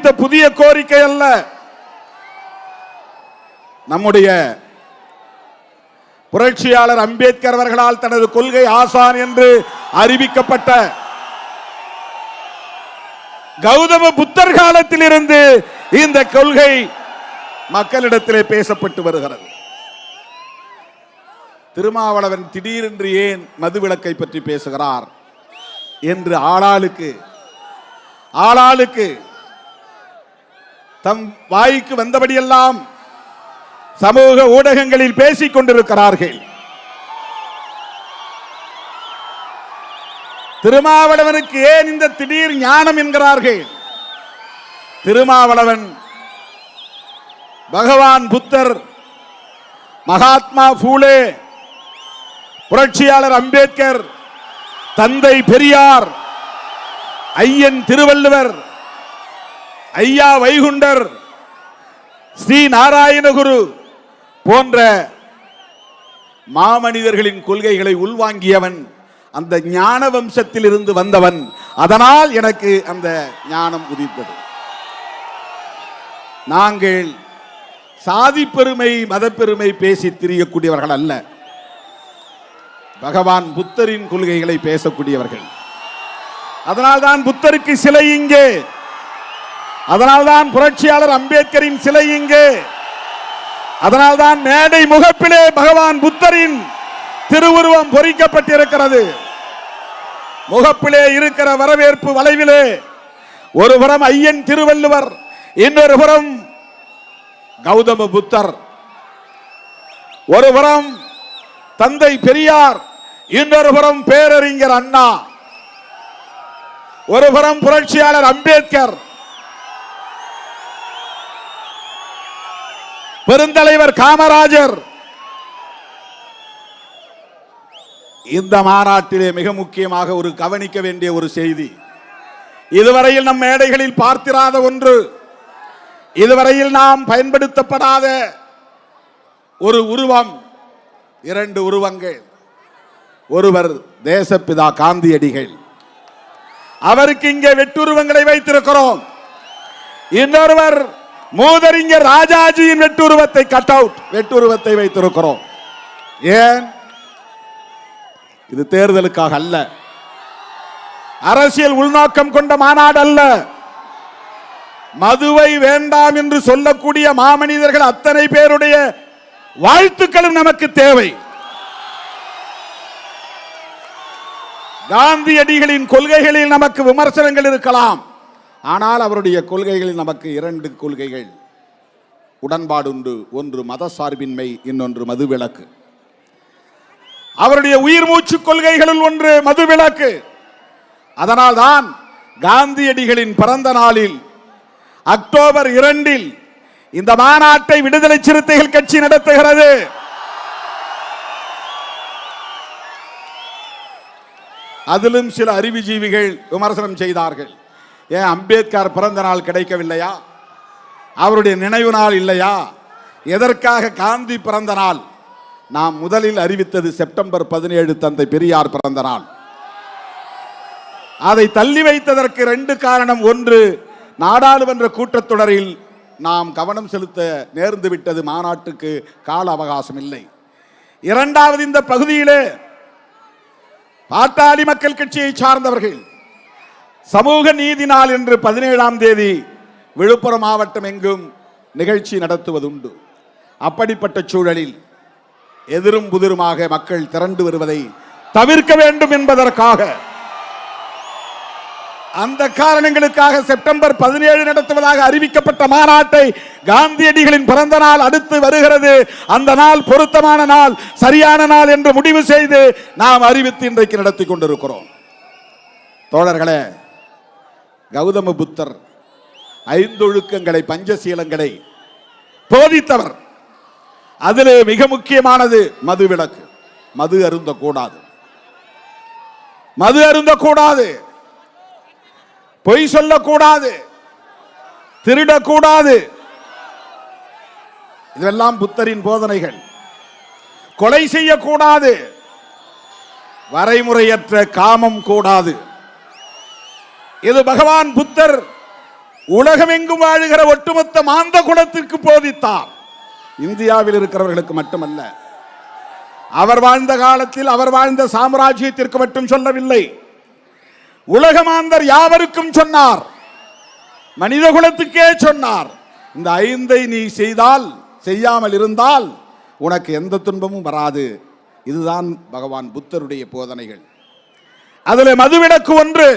அறிவித்த புதிய கோரிக்கை அல்ல. நம்முடைய புரட்சியாளர் அம்பேத்கர் அவர்களால் தனது கொள்கை ஆசான் என்று அறிவிக்கப்பட்ட கௌதம புத்தர் காலத்தில் இருந்து இந்த கொள்கை மக்களிடத்திலே பேசப்பட்டு வருகிறது. திருமாவளவன் திடீரென்று ஏன் மதுவிலக்கை பற்றி பேசுகிறார் என்று ஆளாளுக்கு தம் வாய்க்கு வந்தபடியெல்லாம் சமூக ஊடகங்களில் பேசிக் கொண்டிருக்கிறார்கள். திருமாவளவனுக்கு ஏன் இந்த திடீர் ஞானம் என்கிறார்கள்? திருமாவளவன் பகவான் புத்தர், மகாத்மா பூலே, புரட்சியாளர் அம்பேத்கர், தந்தை பெரியார், ஐயன் திருவள்ளுவர், ஐயா வைகுண்டர், ஸ்ரீ நாராயணகுரு போன்ற மாமனிதர்களின் கொள்கைகளை உள்வாங்கியவன். அந்த ஞான வம்சத்தில் இருந்து வந்தவன். அதனால் எனக்கு அந்த ஞானம் உதித்தது. நாங்கள் சாதி பெருமை மத பெருமை பேசி திரியக்கூடியவர்கள் அல்ல. பகவான் புத்தரின் கொள்கைகளை பேசக்கூடியவர்கள். அதனால்தான் புத்தருக்கு சிலை இங்கே, அதனால்தான் புரட்சியாளர் அம்பேத்கரின் சிலை இங்கே, அதனால்தான் மேடை முகப்பிலே பகவான் புத்தரின் திருவுருவம் பொறிக்கப்பட்டிருக்கிறது. முகப்பிலே இருக்கிற வரவேற்பு வளைவிலே ஒரு புறம் ஐயன் திருவள்ளுவர், இன்னொரு புறம் கௌதம புத்தர், ஒரு புறம் தந்தை பெரியார், இன்னொரு புறம் பேரறிஞர் அண்ணா, ஒரு புறம் புரட்சியாளர் அம்பேத்கர், பெருந்தலைவர் காமராஜர். இந்த மாநாட்டிலே மிக முக்கியமாக ஒரு கவனிக்க வேண்டிய ஒரு செய்தி, இதுவரையில் நம் மேடைகளில் பார்த்திராத ஒன்று, இதுவரையில் நாம் பயன்படுத்தப்படாத ஒரு உருவம், இரண்டு உருவங்கள். ஒருவர் தேசப்பிதா காந்தியடிகள், அவருக்கு இங்கே வெட்டுருவங்களை வைத்திருக்கிறோம். இன்னொருவர் மூதறிஞர் ராஜாஜியின் வெட்டுருவத்தை, கட் அவுட் வெட்டுருவத்தை வைத்திருக்கிறோம். ஏன்? இது தேர்தலுக்காக அல்ல, அரசியல் உள்நோக்கம் கொண்ட மாநாடு அல்ல. மதுவை வேண்டாம் என்று சொல்லக்கூடிய மாமனிதர்கள் அத்தனை பேருடைய வாழ்த்துக்களும் நமக்கு தேவை. காந்தியடிகளின் கொள்கைகளில் நமக்கு விமர்சனங்கள் இருக்கலாம், ஆனால் அவருடைய கொள்கைகளில் நமக்கு இரண்டு கொள்கைகள் உடன்பாடு உண்டு. ஒன்று மத சார்பின்மை, இன்னொன்று மதுவிலக்கு. அவருடைய உயிர் மூச்சு கொள்கைகளில் ஒன்று மதுவிலக்கு. அதனால்தான் காந்தியடிகளின் பிறந்த நாளில் அக்டோபர் 2 இந்த மாநாட்டை விடுதலை சிறுத்தைகள் கட்சி நடத்துகிறது. அதிலும் சில அறிவுஜீவிகள் விமர்சனம் செய்தார்கள். ஏன் அம்பேத்கர் பிறந்த நாள் கிடைக்கவில்லையா? அவருடைய நினைவு நாள் இல்லையா? எதற்காக காந்தி பிறந்த நாள்? நாம் முதலில் அறிவித்தது செப்டம்பர் 17 தந்தை பெரியார் பிறந்த நாள். அதை தள்ளி வைத்ததற்கு 2 காரணம். ஒன்று, நாடாளுமன்ற கூட்டத்தொடரில் நாம் கவனம் செலுத்த நேர்ந்து விட்டது, மாநாட்டுக்கு கால அவகாசம் இல்லை. இரண்டாவது, இந்த பகுதியிலே பாட்டாளி மக்கள் கட்சியை சார்ந்தவர்கள் சமூக நீதி நாள் என்று 17ஆம் தேதி விழுப்புரம் மாவட்டம் எங்கும் நிகழ்ச்சி நடத்துவதுண்டு. அப்படிப்பட்ட சூழலில் எதிரும் புதிருமாக மக்கள் திரண்டு வருவதை தவிர்க்க வேண்டும் என்பதற்காக, அந்த காரணங்களுக்காக செப்டம்பர் 17 நடத்துவதாக அறிவிக்கப்பட்ட மாநாட்டை காந்தியடிகளின் பிறந்த நாள் அடுத்து வருகிறது. அந்த நாள் பொருத்தமான நாள், சரியான நாள் என்று முடிவு செய்து நாம் அறிவித்து இன்றைக்கு நடத்தி கொண்டிருக்கிறோம். தோழர்களே, கௌதம புத்தர் 5 ஒழுக்கங்களை, பஞ்சசீலங்களை போதித்தவர். அதிலே மிக முக்கியமானது மதுவிலக்கு. மது அருந்தக்கூடாது, மது அருந்தக்கூடாது, பொய் சொல்லக்கூடாது, திருடக்கூடாது. இதெல்லாம் புத்தரின் போதனைகள். கொலை செய்யக்கூடாது, வரைமுறையற்ற காமம் கூடாது. இது பகவான் புத்தர் உலகமெங்கும் வாழுகிற ஒட்டுமொத்த மாந்த குலத்திற்கு போதித்தார். இந்தியாவில் இருக்கிறவர்களுக்கு மட்டுமல்ல, அவர் வாழ்ந்த காலத்தில் அவர் வாழ்ந்த சாம்ராஜ்யத்திற்கு மட்டும் சொல்லவில்லை, உலக மாந்தர் யாவருக்கும் சொன்னார், மனித குலத்துக்கே சொன்னார். இந்த 5ஐ நீ செய்யாமல் இருந்தால் உனக்கு எந்த துன்பமும் வராது. இதுதான் பகவான் புத்தருடைய போதனைகள். அதில் மதுவிலக்கு ஒன்று.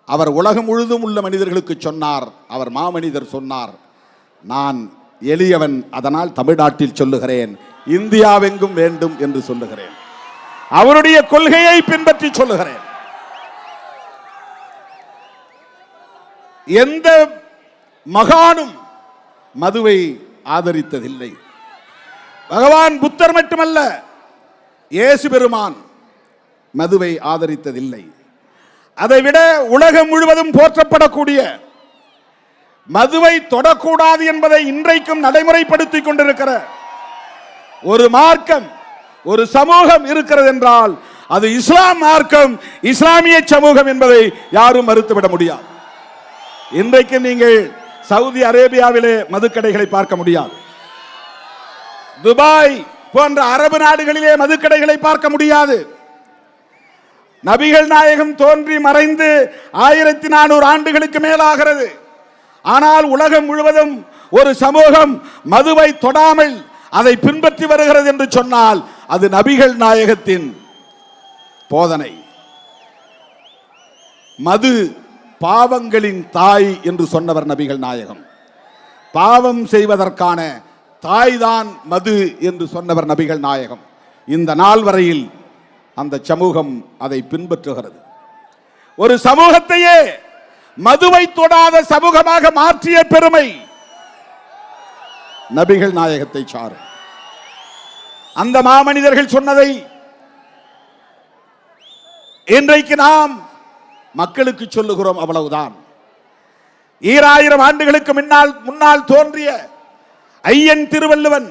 அவர் உலகம் முழுதும் உள்ள மனிதர்களுக்கு சொன்னார். அவர் மாமனிதர் சொன்னார், நான் எளியவன், அதனால் தமிழ்நாட்டில் சொல்லுகிறேன், இந்தியாவெங்கும் வேண்டும் என்று சொல்லுகிறேன். அவருடைய கொள்கையை பின்பற்றி சொல்லுகிறேன். எந்த மகானும் மதுவை ஆதரித்ததில்லை. பகவான் புத்தர் மட்டுமல்ல, இயேசு பெருமான் மதுவை ஆதரித்ததில்லை. அதைவிட உலகம் முழுவதும் போற்றப்படக்கூடிய மதுவை தொடக்கூடாது என்பதை இன்றைக்கும் நடைமுறைப்படுத்திக் கொண்டிருக்கிற ஒரு மார்க்கம், ஒரு சமூகம் இருக்கிறது என்றால் அது இஸ்லாம் மார்க்கம், இஸ்லாமிய சமூகம் என்பதை யாரும் மறுத்துவிட முடியாது. இன்றைக்கு நீங்கள் சவுதி அரேபியாவிலே மதுக்கடைகளை பார்க்க முடியாது. துபாய் போன்ற அரபு நாடுகளிலே மதுக்கடைகளை பார்க்க முடியாது. நபிகள் நாயகம் தோன்றி மறைந்து 1400 ஆண்டுகளுக்கு மேலாகிறது. ஆனால் உலகம் முழுவதும் ஒரு சமூகம் மதுவை தொடாமல் அதை பின்பற்றி வருகிறது என்று சொன்னால் அது நபிகள் நாயகத்தின் போதனை. மது பாவங்களின் தாய் என்று சொன்னவர் நபிகள் நாயகம். பாவம் செய்வதற்கான தாய்தான் மது என்று சொன்னவர் நபிகள் நாயகம். இந்த நாள் வரையில் அந்த சமூகம் அதை பின்பற்றுகிறது. ஒரு சமூகத்தையே மதுவை தொடாத சமூகமாக மாற்றிய பெருமை நபிகள் நாயகத்தை சாரும். அந்த மாமனிதர்கள் சொன்னதை இன்றைக்கு நாம் மக்களுக்கு சொல்லுகிறோம், அவ்வளவுதான். 2000 ஆண்டுகளுக்கு முன்னால் தோன்றிய ஐயன் திருவள்ளுவன்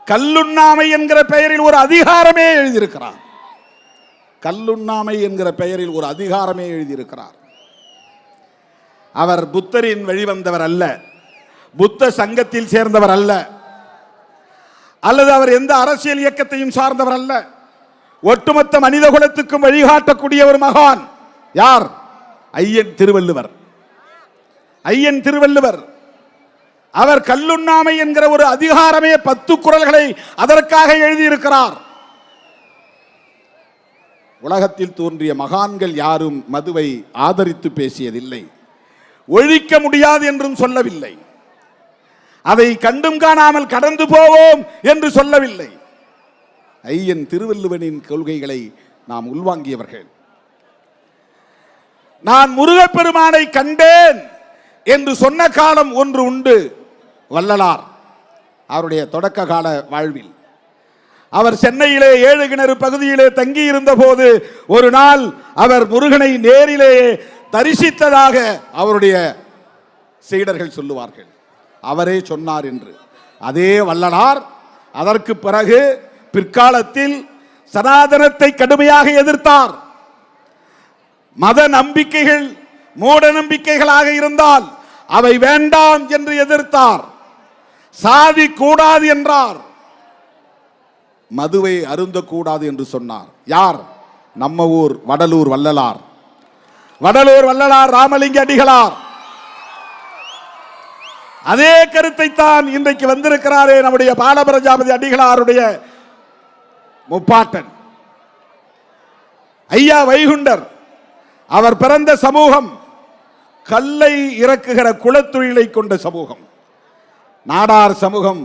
கல்லுண்ணாமை என்கிற பெயரில் ஒரு அதிகாரமே எழுதியிருக்கிறார். கல்லுண்ணாமை என்கிற பெயரில் ஒரு அதிகாரமே எழுதியிருக்கிறார். அவர் புத்தரின் வழிவந்தவர் அல்ல, புத்த சங்கத்தில் சேர்ந்தவர் அல்ல, அல்லது அவர் எந்த அரசியல் இயக்கத்தையும் சார்ந்தவர் அல்ல. ஒட்டுமொத்த மனித குலத்துக்கும் வழிகாட்டக்கூடிய ஒரு மகான். யார்? ஐயன் திருவள்ளுவர். ஐயன் திருவள்ளுவர் அவர் கல்லுண்ணாமை என்கிற ஒரு அதிகாரமே 10 குறள்களை அதற்காக எழுதியிருக்கிறார். உலகத்தில் தோன்றிய மகான்கள் யாரும் மதுவை ஆதரித்து பேசியதில்லை, ஒழிக்க முடியாது என்றும் சொல்லவில்லை, அதை கண்டும் காணாமல் கடந்து போவோம் என்று சொல்லவில்லை. ஐயன் திருவள்ளுவனின் கொள்கைகளை நாம் உள்வாங்கியவர்கள். நான் முருகப்பெருமானை கண்டேன் என்று சொன்ன காலம் ஒன்று உண்டு. வள்ளலார் அவருடைய தொடக்க கால வாழ்வில் அவர் சென்னையிலே 7 கிணறு பகுதியிலே தங்கி இருந்த போது ஒரு நாள் அவர் முருகனை நேரிலே தரிசித்ததாக அவருடைய சீடர்கள் சொல்லுவார்கள். அவரே சொன்னார் என்று. அதே வள்ளலார் அதற்கு பிறகு பிற்காலத்தில் சனாதனத்தை கடுமையாக எதிர்த்தார். மத நம்பிக்கைகள் மூட நம்பிக்கைகளாக இருந்தால் அவை வேண்டாம் என்று எதிர்த்தார். சாதி கூடாது என்றார், மதுவை அருந்தக்கூடாது என்று சொன்னார். யார்? நம்ம ஊர் வடலூர் வள்ளலார். வடலூர் வள்ளலார் ராமலிங்க அடிகளார் அதே கருத்தை தான் இன்றைக்கு வந்திருக்கிறாரே நம்முடைய பாலபிரஜாபதி அடிகளாருடைய முப்பாட்டன் ஐயா வைகுண்டர். அவர் பிறந்த சமூகம் கல்லை இறக்குகிற குலத்தொழிலை கொண்ட சமூகம். நாடார் சமூகம்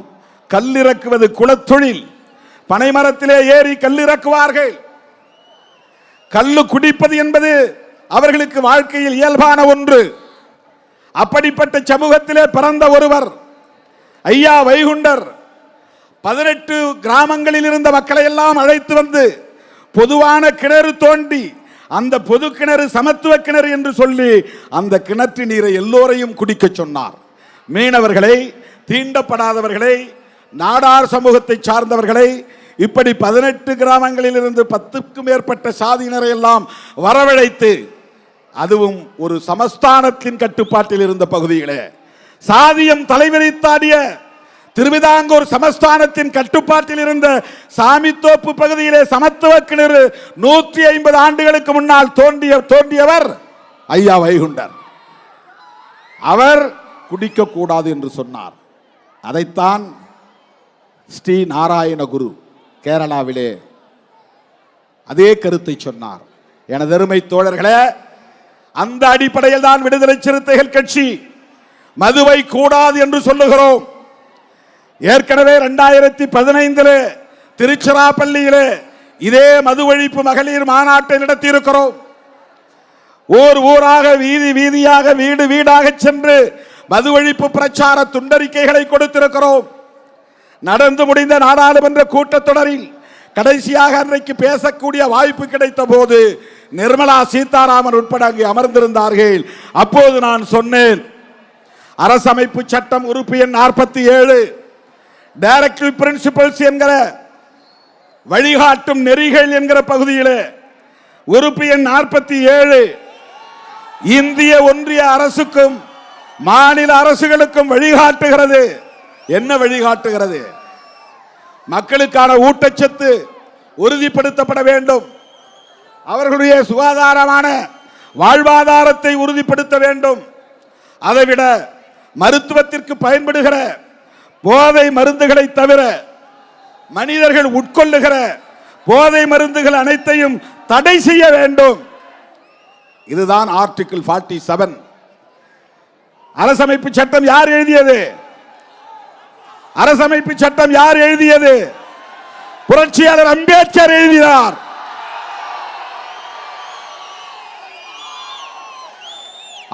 கல்லிறக்குவது குலத்தொழில். பனைமரத்திலே ஏறி கல்லிறக்குவார்கள். கல்லு குடிப்பது என்பது அவர்களுக்கு வாழ்க்கையில் இயல்பான ஒன்று. அப்படிப்பட்ட சமூகத்திலே பிறந்த ஒருவர் ஐயா வைகுண்டர் 18 கிராமங்களில் இருந்த மக்களை எல்லாம் அழைத்து வந்து பொதுவான கிணறு தோண்டி, அந்த பொது கிணறு சமத்துவ கிணறு என்று சொல்லி அந்த கிணற்று நீரை எல்லோரையும் குடிக்க சொன்னார். மீனவர்களை, தீண்டப்படாதவர்களை, நாடார் சமூகத்தை சார்ந்தவர்களை, இப்படி 18 கிராமங்களில் இருந்து 10க்கும் மேற்பட்ட சாதியினரை எல்லாம் வரவழைத்து அதுவும் ஒரு சமஸ்தானத்தின் கட்டுப்பாட்டில் இருந்த பகுதிகளே, சாதியம் தலைவிரித்தாடிய திருவிதாங்கூர் சமஸ்தானத்தின் கட்டுப்பாட்டில் இருந்த சாமித்தோப்பு பகுதியிலே சமத்துவ கிணறு 150 ஆண்டுகளுக்கு முன்னால் தோன்றியவர் ஐயா வைகுண்டர். அவர் குடிக்க கூடாது என்று சொன்னார். அதைத்தான் ஸ்ரீ நாராயண குரு கேரளாவிலே அதே கருத்தை சொன்னார். எனது அருமை தோழர்களே, அந்த அடிப்படையில் தான் விடுதலை சிறுத்தைகள் கட்சி மதுவை கூடாது என்று சொல்லுகிறோம். ஏற்கனவே 2015 திருச்சிராப்பள்ளியிலே இதே மது ஒழிப்பு மகளிர் மாநாட்டை நடத்தி இருக்கிறோம். ஊர் ஊராக வீதி வீதியாக வீடு வீடாக சென்று மது ஒழிப்பு பிரச்சார துண்டறிக்கைகளை கொடுத்திருக்கிறோம். நடந்து முடிந்த நாடாளுமன்ற கூட்டத்தொடரில் கடைசியாக அன்றைக்கு பேசக்கூடிய வாய்ப்பு கிடைத்த போது நிர்மலா சீதாராமன் உட்பட அங்கு அமர்ந்திருந்தார்கள். அப்போது நான் சொன்னேன், அரசமைப்பு சட்டம் உறுப்பு எண் 47 டைரக்டிவ் பிரின்சிபல்ஸ் என்கிற வழிகாட்டும் நெறிகள் என்கிற பகுதியிலே உறுப்பு எண் 47 இந்திய ஒன்றிய அரசுக்கும் மாநில அரசுகளுக்கும் வழிகாட்டுகிறது. என்ன வழிகாட்டுகிறது? மக்களுக்கான ஊட்டச்சத்து உறுதிப்படுத்தப்பட வேண்டும், அவர்களுடைய சுகாதாரமான வாழ்வாதாரத்தை உறுதிப்படுத்த வேண்டும். அதைவிட மருத்துவத்திற்கு பயன்படுகிற போதை மருந்துகளை தவிர மனிதர்கள் உட்கொள்ளுகிற போதை மருந்துகள் அனைத்தையும் தடை செய்ய வேண்டும். இதுதான் ஆர்டிகிள் 47. அரசமைப்பு சட்டம் யார் எழுதியது? அரசமைப்பு சட்டம் யார் எழுதியது? புரட்சியாளர் அம்பேத்கர் எழுதினார்.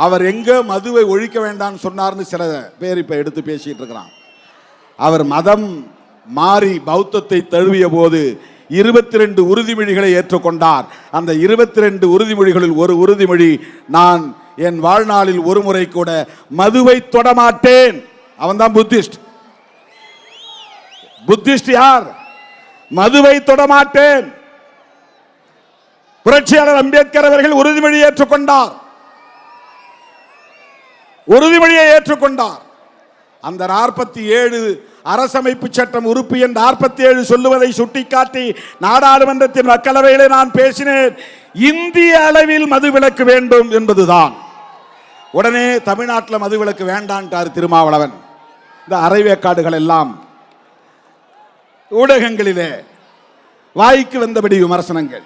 அவர் எங்க மதுவை ஒழிக்க வேண்டாம் சொன்னார்னு சில பேர் இப்ப எடுத்து பேசிட்டு இருக்கிறான். அவர் மதம் மாறி பௌத்தத்தை தழுவிய போது 22 உறுதிமொழிகளை ஏற்றுக்கொண்டார். அந்த 22 உறுதிமொழிகளில் ஒரு உறுதிமொழி, நான் என் வாழ்நாளில் ஒரு முறை கூட மதுவை தொடமாட்டேன். அவன் தான் புத்திஸ்ட். புத்திஸ்ட் யார்? மதுவை தொடமாட்டேன். புரட்சியாளர் அம்பேத்கர் அவர்கள் உறுதிமொழியை ஏற்றுக்கொண்டார். உறுதிமொழியை ஏற்றுக்கொண்டார். அந்த 47 அரசமைப்பு சட்டம் உறுப்பு எண் 47 சொல்லுவதை சுட்டிக்காட்டி நாடாளுமன்றத்தின் மக்களவையிலே நான் பேசினேன். இந்திய அளவில் மதுவிலக்கு வேண்டும் என்பதுதான். உடனே தமிழ்நாட்டில் மதுவிலக்கு வேண்டான்ட்டார் திருமாவளவன். இந்த அரைவேக்காடுகள் எல்லாம் ஊடகங்களிலே வாய்க்கு வந்தபடி விமர்சனங்கள்.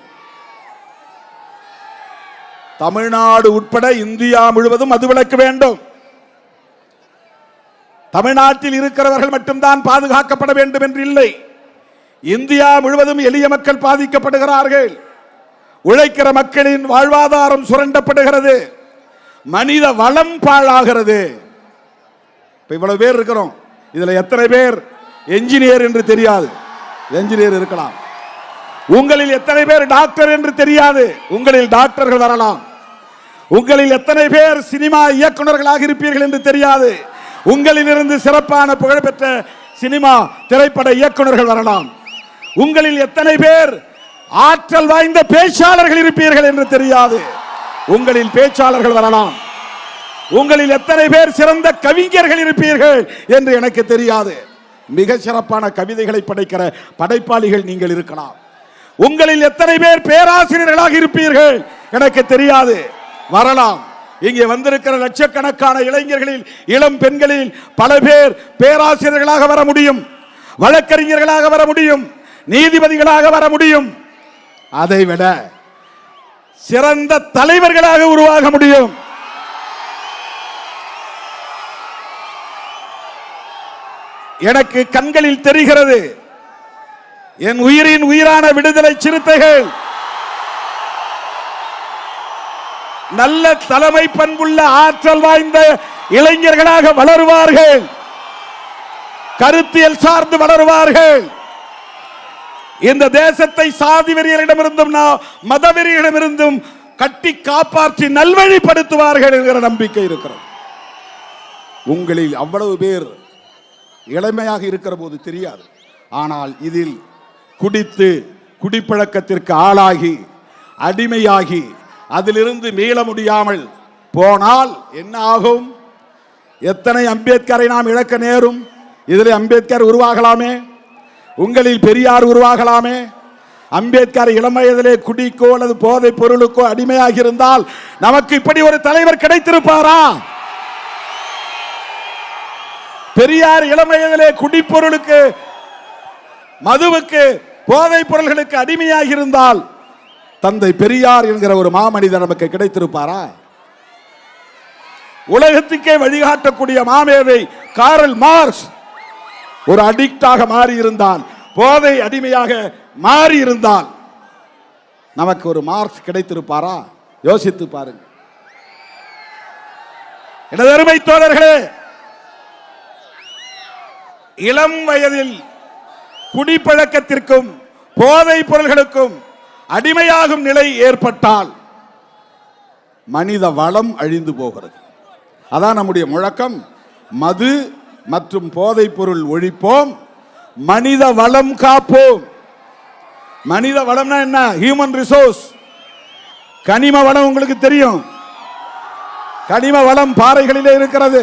தமிழ்நாடு உட்பட இந்தியா முழுவதும் மதுவிலக்கு வேண்டும். தமிழ்நாட்டில் இருக்கிறவர்கள் மட்டும்தான் பாதுகாக்கப்பட வேண்டும் என்று இல்லை. இந்தியா முழுவதும் எளிய மக்கள் பாதிக்கப்படுகிறார்கள். உழைக்கிற மக்களின் வாழ்வாதாரம் சுரண்டப்படுகிறது. மனித வளம் பாழாகிறது. இவ்வளவு பேர் இருக்கிறோம். இதுல எத்தனை பேர் என்ஜினியர் என்று தெரியாது? என்ஜினியர் இருக்கலாம். உங்களில் எத்தனை பேர் டாக்டர் என்று தெரியாது? உங்களில் டாக்டர்கள் வரலாம். உங்களில் எத்தனை பேர் சினிமா இயக்குநர்களாக இருப்பீர்கள் என்று தெரியாது. உங்களில் இருந்து சிறப்பான புகழ்பெற்ற சினிமா திரைப்பட இயக்குநர்கள் வரலாம். உங்களில் எத்தனை பேர் ஆற்றல் வாய்ந்த பேச்சாளர்கள் இருப்பீர்கள் என்று தெரியாது. உங்களில் பேச்சாளர்கள் வரலாம். உங்களில் எத்தனை பேர் சிறந்த கவிஞர்கள் இருப்பீர்கள் என்று எனக்கு தெரியாது. மிக சிறப்பான கவிதைகளை படைக்கிற படைப்பாளிகள் நீங்கள் இருக்கலாம். உங்களில் எத்தனை பேர் பேராசிரியர்களாக இருப்பீர்கள் எனக்கு தெரியாது. வரலாம். இங்கே வந்திருக்கிற லட்சக்கணக்கான இளைஞர்களில் இளம் பெண்களில் பல பேர் பேராசிரியர்களாக வர முடியும், வழக்கறிஞர்களாக வர முடியும், நீதிபதிகளாக வர முடியும். அதைவிட சிறந்த தலைவர்களாக உருவாக முடியும். எனக்கு கண்களில் தெரிகிறது. என் உயிரின் உயிரான விடுதலை சிறுத்தைகள் நல்ல தலைமை பண்புள்ள ஆற்றல் வாய்ந்த இளைஞர்களாக வளருவார்கள். கருத்தியல் சார்ந்து வளருவார்கள். இந்த தேசத்தை சாதி வெறியரிடமிருந்தும் மதவெறியிடமிருந்தும் கட்டி காப்பாற்றி நல்வழிப்படுத்துவார்கள் என்கிற நம்பிக்கை இருக்கிறது. உங்களில் அவ்வளவு பேர் இளமையாக இருக்கிற போது தெரியாது. ஆனால் இதில் குடித்து குடிப்பழக்கத்திற்கு ஆளாகி அடிமையாகி அதிலிருந்து மீள முடியாமல் போனால் என்ன ஆகும்? எத்தனை அம்பேத்கரை நாம் இழக்க நேரும்? இதில் அம்பேத்கர் உருவாகலாமே, உங்களில் பெரியார் உருவாகலாமே. அம்பேத்கர் இளம் வயதிலே குடிக்கோ அல்லது போதைப் பொருளுக்கோ அடிமையாக இருந்தால் நமக்கு இப்படி ஒரு தலைவர் கிடைத்திருப்பாரா? பெரியார் இளம் வயதிலே குடிப்பொருளுக்கு, மதுவுக்கு, போதைப் பொருள்களுக்கு அடிமையாக இருந்தால் தந்தை பெரியார் என்கிற ஒரு மாமனிதர் நமக்கு கிடைத்திருப்பாரா? உலகத்துக்கே வழிகாட்டக்கூடிய மாமேதை காரல் மார்க்ஸ் ஒரு அடிக்டாக மாறி இருந்தால், போதை அடிமையாக மாறி இருந்தால் நமக்கு ஒரு மார்க்ஸ் கிடைத்திருப்பாரா? யோசித்து பாருங்க. எனதருமை தோழர்களே, இளம் வயதில் குடிப்பழக்கத்திற்கும் போதைப் பொருள்களுக்கும் அடிமையாகும் நிலை ஏற்பட்டால் மனித வளம் அழிந்து போகிறது. அதான் நம்முடைய முழக்கம். மது மற்றும் போதைப் பொருள் ஒழிப்போம், மனித வளம் காப்போம். மனித வளம்னா என்ன? Human resource. கனிம வளம் உங்களுக்கு தெரியும். கனிம வளம் பாறைகளிலே இருக்கிறது,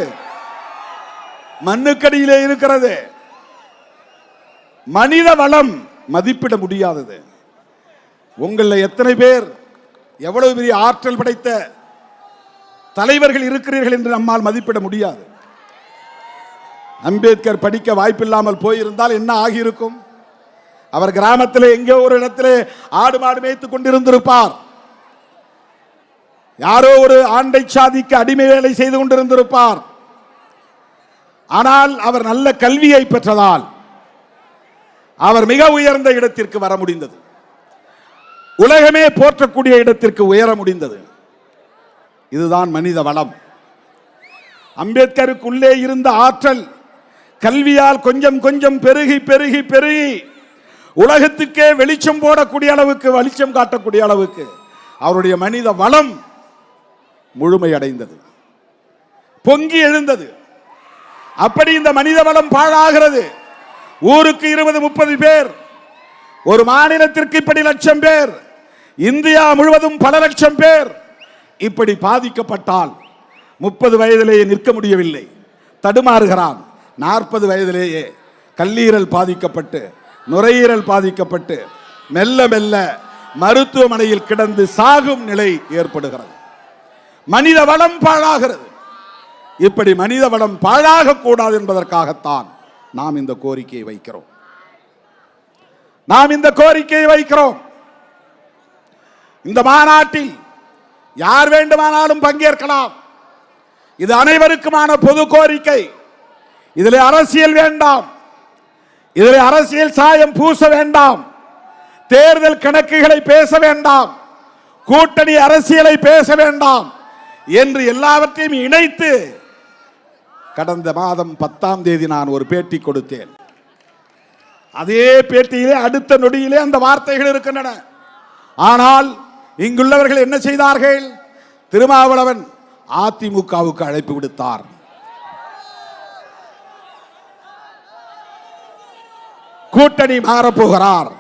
மண்ணுக்கடியிலே இருக்கிறது. மனித வளம் மதிப்பிட முடியாதது. உங்களில் எத்தனை பேர் எவ்வளவு பெரிய ஆற்றல் படைத்த தலைவர்கள் இருக்கிறீர்கள் என்று நம்மால் மதிப்பிட முடியாது. அம்பேத்கர் படிக்க வாய்ப்பில்லாமல் போயிருந்தால் என்ன ஆகியிருக்கும்? அவர் கிராமத்தில் எங்கோ ஒரு இடத்திலே ஆடு மாடு மேய்த்துக் கொண்டிருந்திருப்பார். யாரோ ஒரு ஆண்டை சாதிக்கு அடிமை வேலை செய்து கொண்டிருந்திருப்பார். ஆனால் அவர் நல்ல கல்வியை பெற்றதால் அவர் மிக உயர்ந்த இடத்திற்கு வர முடிந்தது. உலகமே போற்றக்கூடிய இடத்திற்கு உயர முடிந்தது. இதுதான் மனித வளம். அம்பேத்கருக்குள்ளே இருந்த ஆற்றல் கல்வியால் கொஞ்சம் கொஞ்சம் பெருகி பெருகி பெருகி உலகத்துக்கே வெளிச்சம் போடக்கூடிய அளவுக்கு, வெளிச்சம் காட்டக்கூடிய அளவுக்கு அவருடைய மனித வளம் முழுமையடைந்தது, பொங்கி எழுந்தது. அப்படி இந்த மனித வளம் பாழாகிறது. ஊருக்கு 20-30 பேர், ஒரு மாநிலத்திற்கு இப்படி லட்சம் பேர், இந்தியா முழுவதும் பல லட்சம் பேர் இப்படி பாதிக்கப்பட்டால் 30 வயதிலேயே நிற்க முடியவில்லை, தடுமாறுகிறான். 40 வயதிலேயே கல்லீரல் பாதிக்கப்பட்டு, நுரையீரல் பாதிக்கப்பட்டு மெல்ல மெல்ல மருத்துவமனையில் கிடந்து சாகும் நிலை ஏற்படுகிறது. மனித வளம் பாழாகிறது. இப்படி மனித வளம் பாழாக கூடாது என்பதற்காகத்தான் நாம் இந்த கோரிக்கையை வைக்கிறோம். இந்த மாநாட்டில் யார் வேண்டுமானாலும் பங்கேற்கலாம். இது அனைவருக்குமான பொது கோரிக்கை. இதில் அரசியல் வேண்டாம், இதில் அரசியல் சாயம் பூச வேண்டாம், தேர்தல் கணக்குகளை பேச வேண்டாம், கூட்டணி அரசியலை பேச வேண்டாம் என்று எல்லாவற்றையும் இணைத்து கடந்த மாதம் 10ஆம் தேதி நான் ஒரு பேட்டி கொடுத்தேன். அதே பேட்டியிலே அடுத்த நொடியிலே அந்த வார்த்தைகள் இருக்கின்றன. ஆனால் இங்குள்ளவர்கள் என்ன செய்தார்கள்? திருமாவளவன் அதிமுகவுக்கு அழைப்பு விடுத்தார். கூட்டணி மாறப்போகிறார்.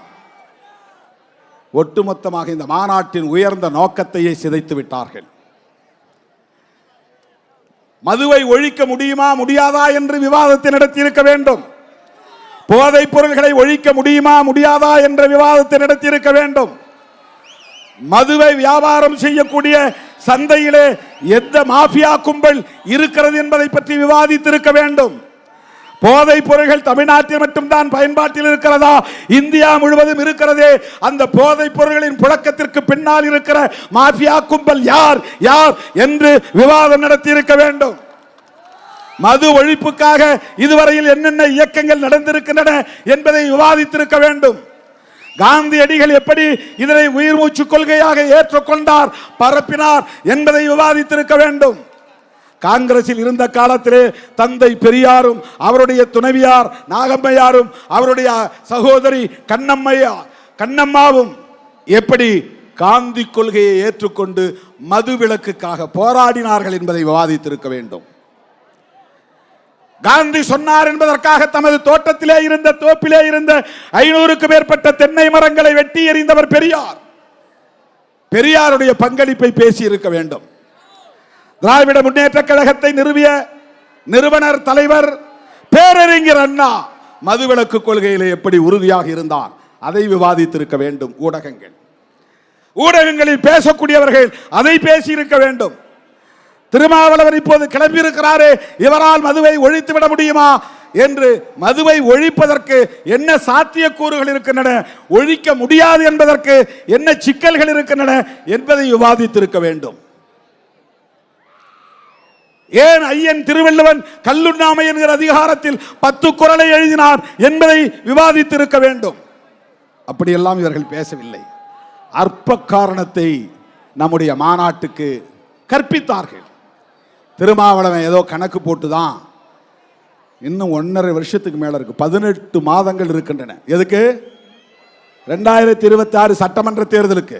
ஒட்டுமொத்தமாக இந்த மாநாட்டின் உயர்ந்த நோக்கத்தையே சிதைத்து விட்டார்கள். மதுவை ஒழிக்க முடியுமா முடியாதா என்று விவாதத்தை நடத்தி இருக்க வேண்டும். போதைப் பொருள்களை ஒழிக்க முடியுமா முடியாதா என்ற விவாதத்தை நடத்தி இருக்க வேண்டும். மதுவை வியாபாரம் செய்யக்கூடிய சந்தையிலே எந்த மாஃபியா கும்பல் இருக்கிறது என்பதை பற்றி விவாதித்திருக்க வேண்டும். போதைப் பொருள்கள் தமிழ்நாட்டில் மட்டும்தான் பயன்பாட்டில் இருக்கிறதா, இந்தியா முழுவதும் இருக்கிறதே, அந்த போதைப் பொருள்களின் புழக்கத்திற்கு பின்னால் இருக்கிற மாஃபியா கும்பல் யார் யார் என்று விவாதம் நடத்தி இருக்க வேண்டும். மது ஒழிப்புக்காக இதுவரையில் என்னென்ன இயக்கங்கள் நடந்திருக்கின்றன என்பதை விவாதித்திருக்க வேண்டும். காந்தியடிகள் எப்படி இதனை உயிர் மூச்சு கொள்கையாக ஏற்றுக்கொண்டார், பரப்பினார் என்பதை விவாதித்திருக்க வேண்டும். காங்கிரஸில் இருந்த காலத்திலே தந்தை பெரியாரும் அவருடைய துணைவியார் நாகம்மையாரும் அவருடைய சகோதரி கண்ணம்மாவும் எப்படி காந்தி கொள்கையை ஏற்றுக்கொண்டு மது விலக்குக்காக போராடினார்கள் என்பதை விவாதித்திருக்க வேண்டும். காந்தி சொன்னார் என்பதற்காக தமது தோட்டத்திலே இருந்த தோப்பிலே இருந்த 500க்கும் மேற்பட்ட தென்னை மரங்களை வெட்டி எறிந்தவர் பெரியார். பெரியாருடைய பங்களிப்பை பேசி இருக்க வேண்டும். திராவிட முன்னேற்ற கழகத்தை நிறுவிய நிறுவனர் தலைவர் பேரறிஞர் அண்ணா மதுவிலக்கு கொள்கையிலே எப்படி உறுதியாக இருந்தார், அதை விவாதித்திருக்க வேண்டும். ஊடகங்களில் பேசக்கூடியவர்கள் அதை பேசி இருக்க வேண்டும். திருமாவளவன் இப்போது கிளம்பியிருக்கிறாரே, இவரால் மதுவை ஒழித்து விட முடியுமா என்று, மதுவை ஒழிப்பதற்கு என்ன சாத்தியக்கூறுகள் இருக்கின்றன, ஒழிக்க முடியாது என்பதற்கு என்ன சிக்கல்கள் இருக்கின்றன என்பதை விவாதித்திருக்க வேண்டும். ஏன் ஐயன் திருவள்ளுவன் கல்லுண்ணாமை என்கிற அதிகாரத்தில் 10 குறளை எழுதினார் என்பதை விவாதித்திருக்க வேண்டும். அப்படியெல்லாம் இவர்கள் பேசவில்லை. அற்ப காரணத்தை நம்முடைய மாநாட்டுக்கு கற்பித்தார்கள். திருமாவளவன் ஏதோ கணக்கு போட்டுதான், இன்னும் 1.5 வருஷத்துக்கு மேல இருக்கு, 18 மாதங்கள் இருக்கின்றன. எதுக்கு? 2026 சட்டமன்ற தேர்தலுக்கு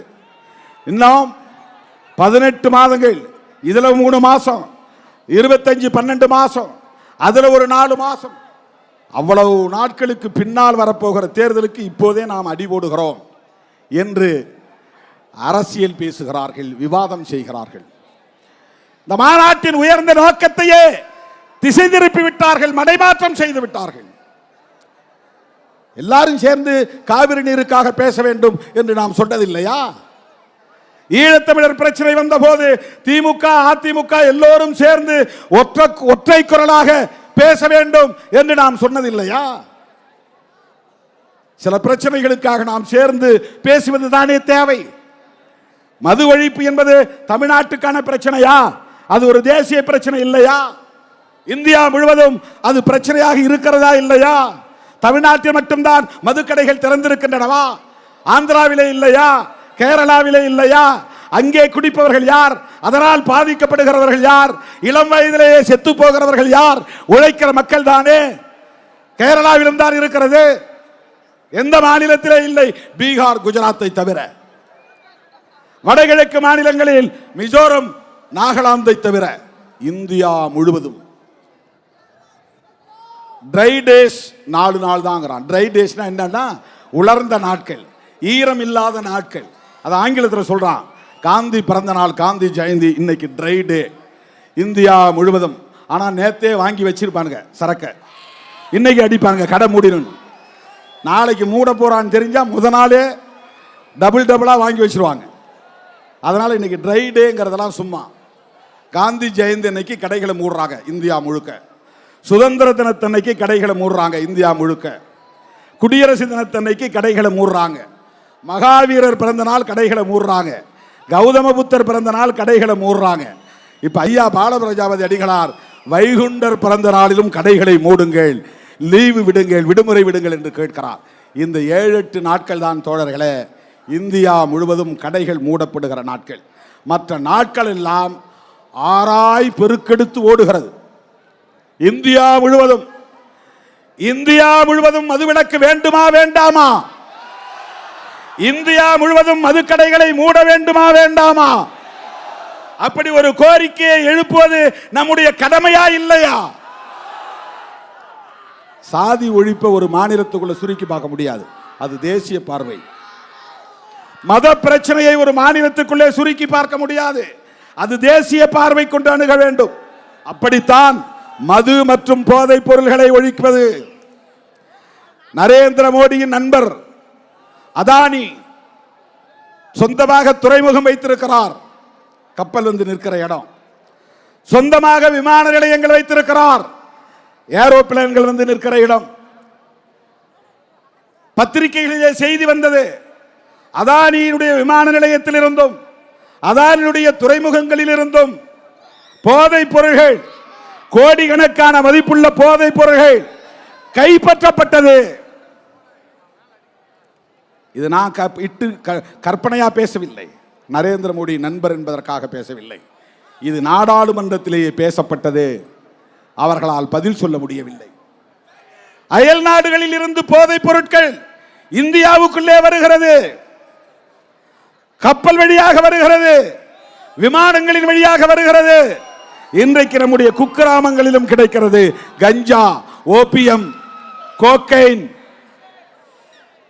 இன்னும் 18 மாதங்கள். இதுல 3 மாசம், 25 12 மாசம், அதுல ஒரு 4 மாசம், அவ்வளவு நாட்களுக்கு பின்னால் வரப்போகிற தேர்தலுக்கு இப்போதே நாம் அடி போடுகிறோம் என்று அரசியல் பேசுகிறார்கள், விவாதம் செய்கிறார்கள். இந்த மாநாட்டின் உயர்ந்த நோக்கத்தையே திசை திருப்பி விட்டார்கள், மடைமாற்றம் செய்து விட்டார்கள். எல்லாரும் சேர்ந்து காவிரி நீருக்காக பேச வேண்டும் என்று நாம் சொன்னதில்லையா? ஈழத்தமிழர் பிரச்சனை வந்த போது திமுக அதிமுக எல்லோரும் சேர்ந்து ஒற்றை குரலாக பேச வேண்டும் என்று நாம் சொன்னதில்லையா? சில பிரச்சனைகளுக்காக நாம் சேர்ந்து பேசுவது தானே தேவை. மது ஒழிப்பு என்பது தமிழ்நாட்டுக்கான பிரச்சனையா? அது ஒரு தேசிய பிரச்சனை இல்லையா? இந்தியா முழுவதும் அது பிரச்சனையாக இருக்கிறதா இல்லையா? தமிழ்நாட்டில் மட்டும்தான் மதுக்கடைகள் திறந்திருக்கின்றனவா? ஆந்திராவிலே இல்லையா? கேரளாவிலே இல்லையா? அங்கே குடிப்பவர்கள் யார்? அதனால் பாதிக்கப்படுகிறவர்கள் யார்? இளம் வயதிலேயே செத்து போகிறவர்கள் யார்? உழைக்கிற மக்கள் தானே. கேரளாவிலும் தான் இருக்கிறது, எந்த மாநிலத்திலே இல்லை? பீகார் குஜராத்தை தவிர. வடகிழக்கு மாநிலங்களில் மிசோரம் நாகாலாந்தை தவிர இந்தியா முழுவதும் ட்ரை டேஸ் 4 நாள் தாங்கிறான். ட்ரை டேஸ்னா என்னன்னா உலர்ந்த நாட்கள், ஈரம் இல்லாத நாட்கள். அது ஆங்கிலத்தில் சொல்றான். காந்தி பிறந்த நாள், காந்தி ஜெயந்தி, இன்னைக்கு ட்ரை டே இந்தியா முழுவதும். ஆனா நேத்தே வாங்கி வச்சிருப்பானுங்க சரக்க, இன்னைக்கு அடிப்பானுங்க கடை மூடிடும். நாளைக்கு மூட போறான்னு தெரிஞ்சா முத நாளே டபுளா வாங்கி வச்சிருவாங்க. அதனால இன்னைக்கு ட்ரை டேங்கிறதெல்லாம் சும்மா. காந்தி ஜெயந்தி அன்னைக்கு கடைகளை மூடுறாங்க இந்தியா முழுக்க. சுதந்திர தினத்தன்னைக்கு கடைகளை மூடுறாங்க இந்தியா முழுக்க. குடியரசு தினத்தன்னைக்கு கடைகளை மூடுறாங்க. மகாவீரர் பிறந்த நாள் கடைகளை மூடுறாங்க. கௌதம புத்தர் பிறந்த நாள் கடைகளை மூடுறாங்க. இப்ப ஐயா பாலபிரஜாபதி அடிகளார் வைகுண்டர் பிறந்த நாளிலும் கடைகளை மூடுங்கள், லீவு விடுங்கள், விடுமுறை விடுங்கள் என்று கேட்கிறார். இந்த 7-8 நாட்கள் தான் தோழர்களே இந்தியா முழுவதும் கடைகள் மூடப்படுகிற நாட்கள். மற்ற நாட்கள் எல்லாம் ஆராய் பெருக்கெடுத்து ஓடுகிறது. இந்தியா முழுவதும் மதுவிலக்கு வேண்டுமா வேண்டாமா? இந்தியா முழுவதும் மதுக்கடைகளை மூட வேண்டுமா வேண்டாமா? அப்படி ஒரு கோரிக்கையை எழுப்புவது நம்முடைய கடமையா இல்லையா? சாதி ஒழிப்பை ஒரு மாநிலத்துக்குள்ள சுருக்கி பார்க்க முடியாது, அது தேசிய பார்வை. மத பிரச்சனையை ஒரு மாநிலத்துக்குள்ளே சுருக்கி பார்க்க முடியாது, அது தேசிய பார்வை கொண்டு அணுக வேண்டும். அப்படித்தான் மது மற்றும் போதைப் பொருள்களை ஒழிப்பது. நரேந்திர மோடியின் நண்பர் அதானி சொந்தமாக துறைமுகம் வைத்திருக்கிறார், கப்பல் வந்து நிற்கிற இடம். சொந்தமாக விமான நிலையங்கள் வைத்திருக்கிறார், ஏரோப்ளேன்கள் வந்து நிற்கிற இடம். பத்திரிகைகளிலே செய்தி வந்தது, அதானியினுடைய விமான நிலையத்தில் இருந்தும் அதானியுடைய துறைமுகங்களில் இருந்தும் போதைப் பொருள்கள், கோடிக்கணக்கான மதிப்புள்ள போதைப் பொருள்கள் கைப்பற்றப்பட்டது. இது நான் கற்பனையா பேசவில்லை, நரேந்திர மோடி நண்பர் என்பதற்காக பேசவில்லை. இது நாடாளுமன்றத்திலேயே பேசப்பட்டது, அவர்களால் பதில் சொல்ல முடியவில்லை. அயல் நாடுகளில் இருந்து போதைப் பொருட்கள் இந்தியாவுக்குள்ளே வருகிறது, கப்பல் வழியாக வருகிறது, விமானங்களின் வழியாக வருகிறது. இன்றைக்கு நம்முடைய குக்கிராமங்களிலும் கிடைக்கிறது. கஞ்சா, ஓபியம், கோக்கைன்,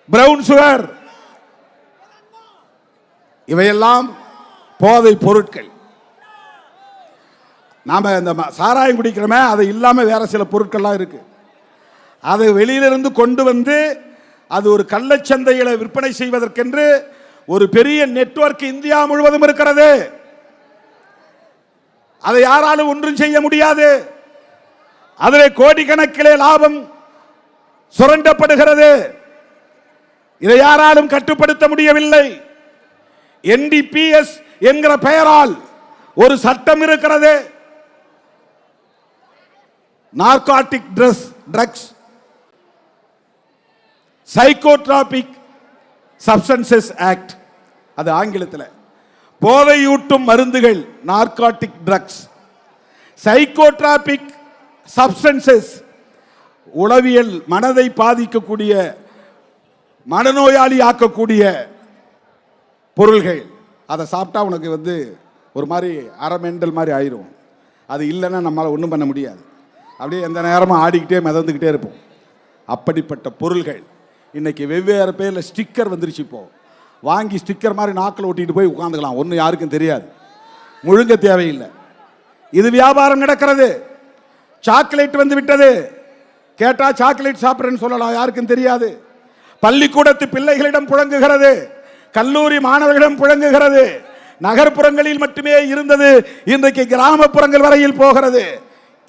பிரவுன் சுகர், இவையெல்லாம் போதை பொருட்கள். நாம இந்த சாராயம் குடிக்கிறோமே, அது இல்லாமல் வேற சில பொருட்கள்லாம் இருக்கு. அதை வெளியிலிருந்து கொண்டு வந்து அது ஒரு கள்ளச்சந்தையில விற்பனை செய்வதற்கென்று ஒரு பெரிய நெட்வொர்க் இந்தியா முழுவதும் இருக்கிறது. அதை யாராலும் ஒன்றும் செய்ய முடியாது. அதிலே கோடிக்கணக்கிலே லாபம் சுரண்டப்படுகிறது. இதை யாராலும் கட்டுப்படுத்த முடியவில்லை. NDPS என்கிற பெயரால் ஒரு சட்டம் இருக்கிறது, narcotic drugs psychotropic substances act, அது ஆங்கிலத்தில். போதையூட்டும் மருந்துகள் நார்காட்டிக் ட்ரக்ஸ், சைக்கோட்ராபிக் சப்ஸ்டன்சஸ் உளவியல் மனதை பாதிக்கக்கூடிய மனநோயாளி ஆக்கக்கூடிய பொருள்கள். அதை சாப்பிட்டா உனக்கு ஒரு மாதிரி அரமெண்டல் மாதிரி ஆயிரும். அது இல்லைன்னா நம்மளால் ஒன்றும் பண்ண முடியாது. அப்படியே எந்த நேரமும் ஆடிக்கிட்டே மிதந்துக்கிட்டே இருப்போம். அப்படிப்பட்ட பொருள்கள் இன்னைக்கு வெவ்வேறு பேரில் ஸ்டிக்கர் வந்துருச்சு. இப்போ வாங்கி ஸ்டிக்கர் மாதிரி நாக்கில் ஒட்டிட்டு போய் உட்காந்துக்கலாம், ஒன்றும் யாருக்கும் தெரியாது, முழுங்க தேவையில்லை. இது வியாபாரம் நடக்கிறது. சாக்லேட் வந்து விட்டது, கேட்டா சாக்லேட் சாப்பிட்றேன்னு சொல்லலாம், யாருக்கும் தெரியாது. பள்ளிக்கூடத்து பிள்ளைகளிடம் புழங்குகிறது, கல்லூரி மாணவர்களிடம் புழங்குகிறது. நகர்ப்புறங்களில் மட்டுமே இருந்தது, இன்றைக்கு கிராமப்புறங்கள் வரையில் போகிறது.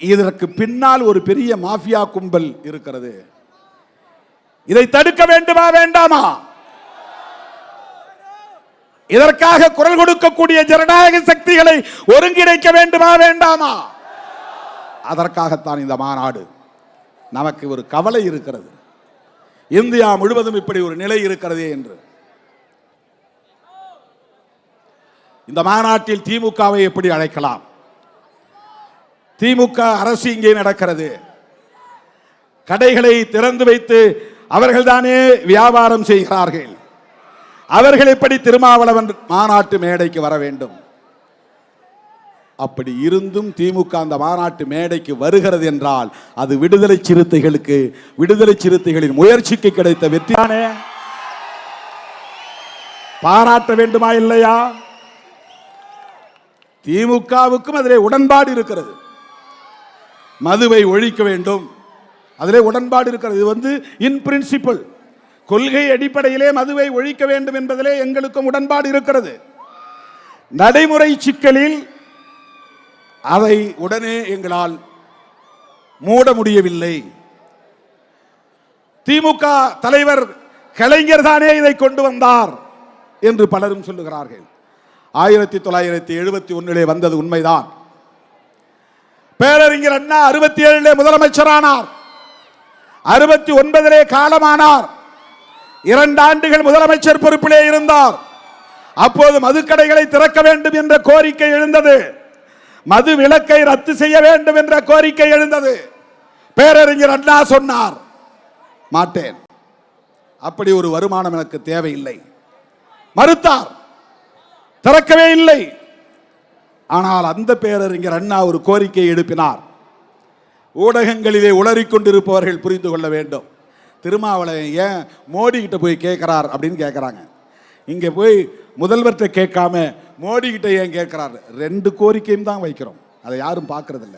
இதற்கு பின்னால் ஒரு பெரிய மாஃபியா கும்பல் இருக்கிறது. இதை தடுக்க வேண்டுமா வேண்டாமா? இதற்காக குரல் கொடுக்கக்கூடிய ஜனநாயக சக்திகளை ஒருங்கிணைக்க வேண்டுமா வேண்டாமா? அதற்காகத்தான் இந்த மாநாடு. நமக்கு ஒரு கவலை இருக்கிறது, இந்தியா முழுவதும் இப்படி ஒரு நிலை இருக்கிறதே என்று. இந்த மாநாட்டில் திமுகவை எப்படி அழைக்கலாம்? திமுக அரசு இங்கே நடக்கிறது. கடைகளை திறந்து வைத்து அவர்கள்தானே வியாபாரம் செய்கிறார்கள். அவர்கள் எப்படி திருமாவளவன் மாநாட்டு மேடைக்கு வர வேண்டும்? அப்படி இருந்தும் திமுக அந்த மாநாட்டு மேடைக்கு வருகிறது என்றால் அது விடுதலை சிறுத்தைகளுக்கு, விடுதலை சிறுத்தைகளின் முயற்சிக்கு கிடைத்த வெற்றியானே. பாராட்ட வேண்டுமா இல்லையா? திமுகவுக்கும் அதிலே உடன்பாடு இருக்கிறது. மதுவை ஒழிக்க வேண்டும், அதிலே உடன்பாடு இருக்கிறது. இது இன் பிரின்சிபல், கொள்கை அடிப்படையிலே மதுவை ஒழிக்க வேண்டும் என்பதிலே எங்களுக்கும் உடன்பாடு இருக்கிறது. நடைமுறை சிக்கலில் அதை உடனே எங்களால் மூட முடியவில்லை. திமுக தலைவர் கலைஞர் தானே இதை கொண்டு வந்தார் என்று பலரும் சொல்லுகிறார்கள். 1971 வந்தது உண்மைதான். பேரறிஞர் அண்ணா 67 முதலமைச்சரானார், 69 காலமானார். 2 ஆண்டுகள் முதலமைச்சர் பொறுப்பிலே இருந்தார். அப்போது மதுக்கடைகளை திறக்க வேண்டும் என்ற கோரிக்கை எழுந்தது, மது விலக்கை ரத்து செய்ய வேண்டும் என்ற கோரிக்கை எழுந்தது. பேரறிஞர் அண்ணா சொன்னார், மாட்டேன், அப்படி ஒரு வருமானம் எனக்கு தேவையில்லை, மறுத்தார், திறக்கவே இல்லை. ஆனால் அந்த பேரறிஞர் அண்ணா ஒரு கோரிக்கையை எழுப்பினார். ஊடகங்களிலே உளறிக்கொண்டிருப்பவர்கள் புரிந்து கொள்ள வேண்டும், திருமாவளவன் ஏன் மோடி கிட்ட போய் கேட்கிறார் அப்படின்னு கேட்கிறாங்க. இங்கே போய் முதல்வர்கிட்ட கேட்காம மோடி கிட்ட ஏன் கேட்கிறார்? 2 கோரிக்கையும் தான் வைக்கிறோம், அதை யாரும் பார்க்கறதில்ல.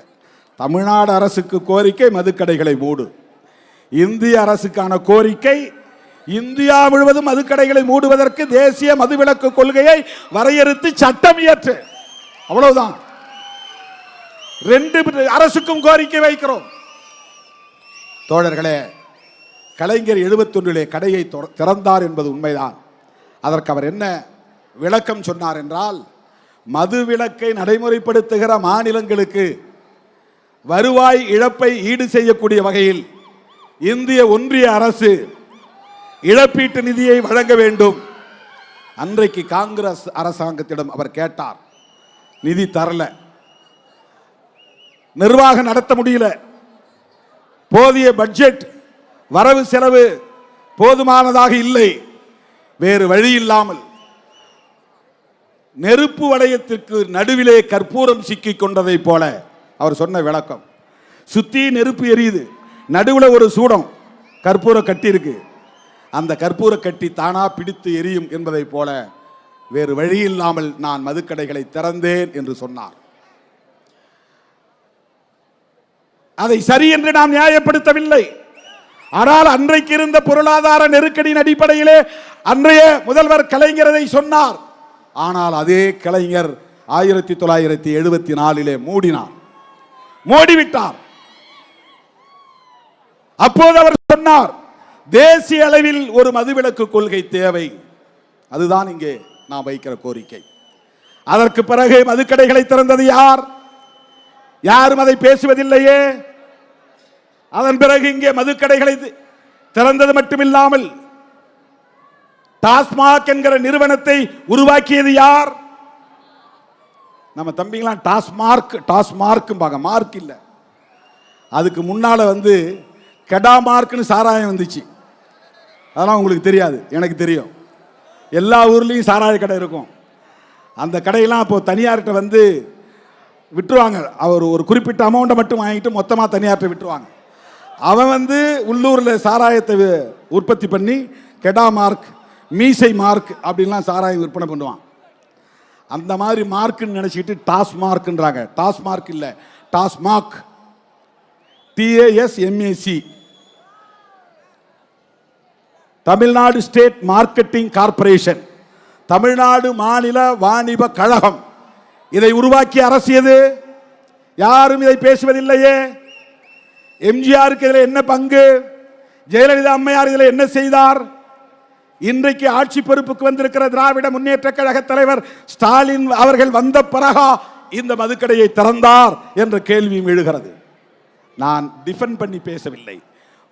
தமிழ்நாடு அரசுக்கு கோரிக்கை மதுக்கடைகளை மூடு, இந்திய அரசுக்கான கோரிக்கை இந்தியா முழுவதும் மதுக்கடைகளை மூடுவதற்கு தேசிய மதுவிலக்கு கொள்கையை வரையறுத்து சட்டம் இயற்று, அவ்வளவுதான். 2 அரசுக்கும் கோரிக்கை வைக்கிறோம். தோழர்களே, கலைஞர் 71 கடையை திறந்தார் என்பது உண்மைதான். அதற்கு அவர் என்ன விளக்கம் சொன்னார் என்றால், மது விலக்கை நடைமுறைப்படுத்துகிற மாநிலங்களுக்கு வருவாய் இழப்பை ஈடு செய்யக்கூடிய வகையில் இந்திய ஒன்றிய அரசு இழப்பீட்டு நிதியை வழங்க வேண்டும். அன்றைக்கு காங்கிரஸ் அரசாங்கத்திடம் அவர் கேட்டார், நிதி தரல, நிர்வாகம் நடத்த முடியல, போதிய பட்ஜெட் வரவு செலவு போதுமானதாக இல்லை. வேறு வழி இல்லாமல் நெருப்பு வளையத்திற்கு நடுவிலே கற்பூரம் சிக்கிக் கொண்டதை போல அவர் சொன்ன விளக்கம். சுத்தி நெருப்பு எரியுது, நடுவில் ஒரு சூடம் கற்பூர கட்டி இருக்கு, அந்த கற்பூர கட்டி தானா பிடித்து எரியும் என்பதை போல வேறு வழி இல்லாமல் நான் மதுக்கடைகளை திறந்தேன் என்று சொன்னார். அதை சரி என்று நாம் நியாயப்படுத்தவில்லை. ஆனால் அன்றைக்கு இருந்த பொருளாதார நெருக்கடியின் அடிப்படையிலே அன்றைய முதல்வர் கலைஞர் சொன்னார். ஆனால் அதே கலைஞர் 1974 மூடினார், மூடிவிட்டார். அப்போது அவர் சொன்னார், தேசிய அளவில் ஒரு மதுவிலக்கு கொள்கை தேவை. அதுதான் இங்கே நாம் வைக்கிற கோரிக்கை. அதற்கு பிறகு மதுக்கடைகளை திறந்தது யார்? யாரும் அதை பேசுவதில்லையே. அதன் பிறகு இங்கே மதுக்கடைகளை திறந்தது மட்டுமில்லாமல் டாஸ்மாக் என்கிற நிறுவனத்தை உருவாக்கியது யார்? நம்ம தம்பிங்களாம் டாஸ்மார்க் டாஸ்மார்க் மார்க் இல்ல, அதுக்கு முன்னால கெடா மார்க்னு சாராயம் வந்துச்சு. அதெல்லாம் உங்களுக்கு தெரியாது, எனக்கு தெரியும். எல்லா ஊர்லேயும் சாராய கடை இருக்கும். அந்த கடையெல்லாம் இப்போ தனியார்கிட்ட விட்டுருவாங்க. அவர் ஒரு குறிப்பிட்ட அமௌண்ட்டை மட்டும் வாங்கிட்டு மொத்தமாக தனியார்கிட்ட விட்டுருவாங்க. அவன் உள்ளூரில் சாராயத்தை உற்பத்தி பண்ணி கெடா மார்க், மீசை மார்க் அப்படின்லாம் சாராயம் விற்பனை பண்ணுவான். அந்த மாதிரி மார்க்குன்னு நினச்சிக்கிட்டு டாஸ்மார்க்ன்றாங்க. டாஸ்மார்க் இல்லை, TASMAC, TASMAC, Tamil Nadu state marketing corporation, Tamil Nadu மாநில வாணிப கழகம். இதை உருவாக்கிய அரசு எது? யாரும் இதை பேசுவதில்லையே. எம்ஜிஆருக்கு இதில் என்ன பங்கு? ஜெயலலிதா அம்மையார் இதில் என்ன செய்தார்? இன்றைக்கு ஆட்சி பொறுப்புக்கு வந்திருக்கிற திராவிட முன்னேற்ற கழக தலைவர் ஸ்டாலின் அவர்கள் வந்த பிறகா இந்த மதுக்கடையை திறந்தார் என்ற கேள்வியும் எழுகிறது. நான் டிஃபெண்ட் பண்ணி பேசவில்லை.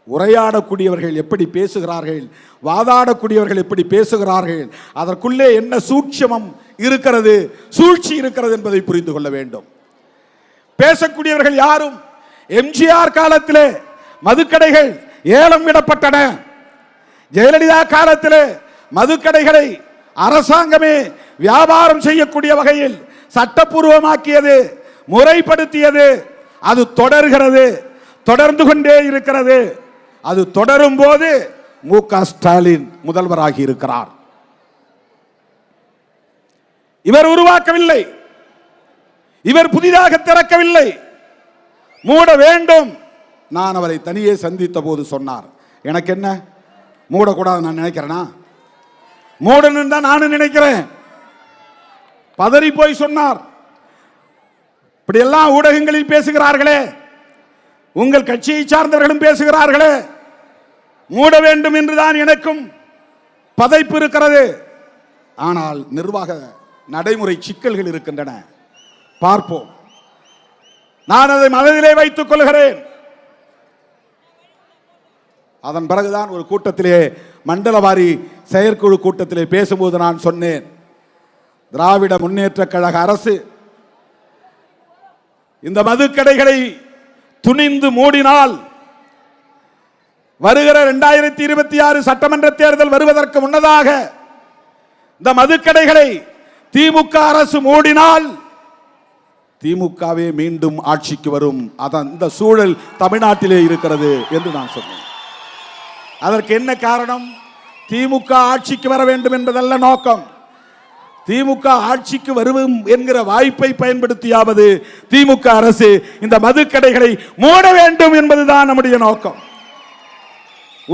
உரையாடக்கூடியவர்கள் எப்படி பேசுகிறார்கள், வாதாடக்கூடியவர்கள் எப்படி பேசுகிறார்கள், அதற்குள்ளே என்ன சூட்சமம் இருக்கிறது, சூழ்ச்சி இருக்கிறது என்பதை புரிந்து கொள்ள வேண்டும். பேசக்கூடியவர்கள் யாரும் எம்ஜிஆர் காலத்திலே மதுக்கடைகள் ஏலம் விடப்பட்டன. ஜெயலலிதா காலத்திலே மதுக்கடைகளை அரசாங்கமே வியாபாரம் செய்யக்கூடிய வகையில் சட்டப்பூர்வமாக்கியது, முறைப்படுத்தியது. அது தொடர்கிறது, தொடர்ந்து கொண்டே இருக்கிறது. அது தொடரும் போது மு.க. ஸ்டாலின் முதல்வராகி இருக்கிறார். இவர் உருவாக்கவில்லை, இவர் புதிதாக திறக்கவில்லை. மூட வேண்டும். நான் அவரை தனியே சந்தித்த போது சொன்னார், எனக்கு என்ன மூடக்கூடாது நான் நினைக்கிறேனா? மூடணும் தான் நானும் நினைக்கிறேன். பதறி போய் சொன்னார். இப்படியெல்லாம் ஊடகங்களில் பேசுகிறார்களே, உங்கள் கட்சியை சார்ந்தவர்களும் பேசுகிறார்களே, மூட வேண்டும் என்றுதான் எனக்கும் பதைப்பு இருக்கிறது. ஆனால் நிர்வாக நடைமுறை சிக்கல்கள் இருக்கின்றன, பார்ப்போம். நான் அதை மனதிலே வைத்துக் கொள்கிறேன். அதன் பிறகுதான் ஒரு கூட்டத்திலே, மண்டலவாரி செயற்குழு கூட்டத்திலே பேசும்போது நான் சொன்னேன், திராவிட முன்னேற்ற கழக அரசு இந்த மதுக்கடைகளை துணிந்து மூடினால் வருகிற 2026 சட்டமன்ற தேர்தல் வருவதற்கு முன்னதாக இந்த மதுக்கடைகளை திமுக அரசு மூடினால் திமுகவே மீண்டும் ஆட்சிக்கு வரும். அந்த சூழல் தமிழ்நாட்டிலே இருக்கிறது என்று நான் சொன்னேன். அதற்கு என்ன காரணம்? திமுக ஆட்சிக்கு வர வேண்டும் என்பதல்ல நோக்கம். திமுக ஆட்சிக்கு வருவோம் என்கிற வாய்ப்பை பயன்படுத்தியாவது திமுக அரசு இந்த மதுக்கடைகளை மூட வேண்டும் என்பதுதான் நம்முடைய நோக்கம்.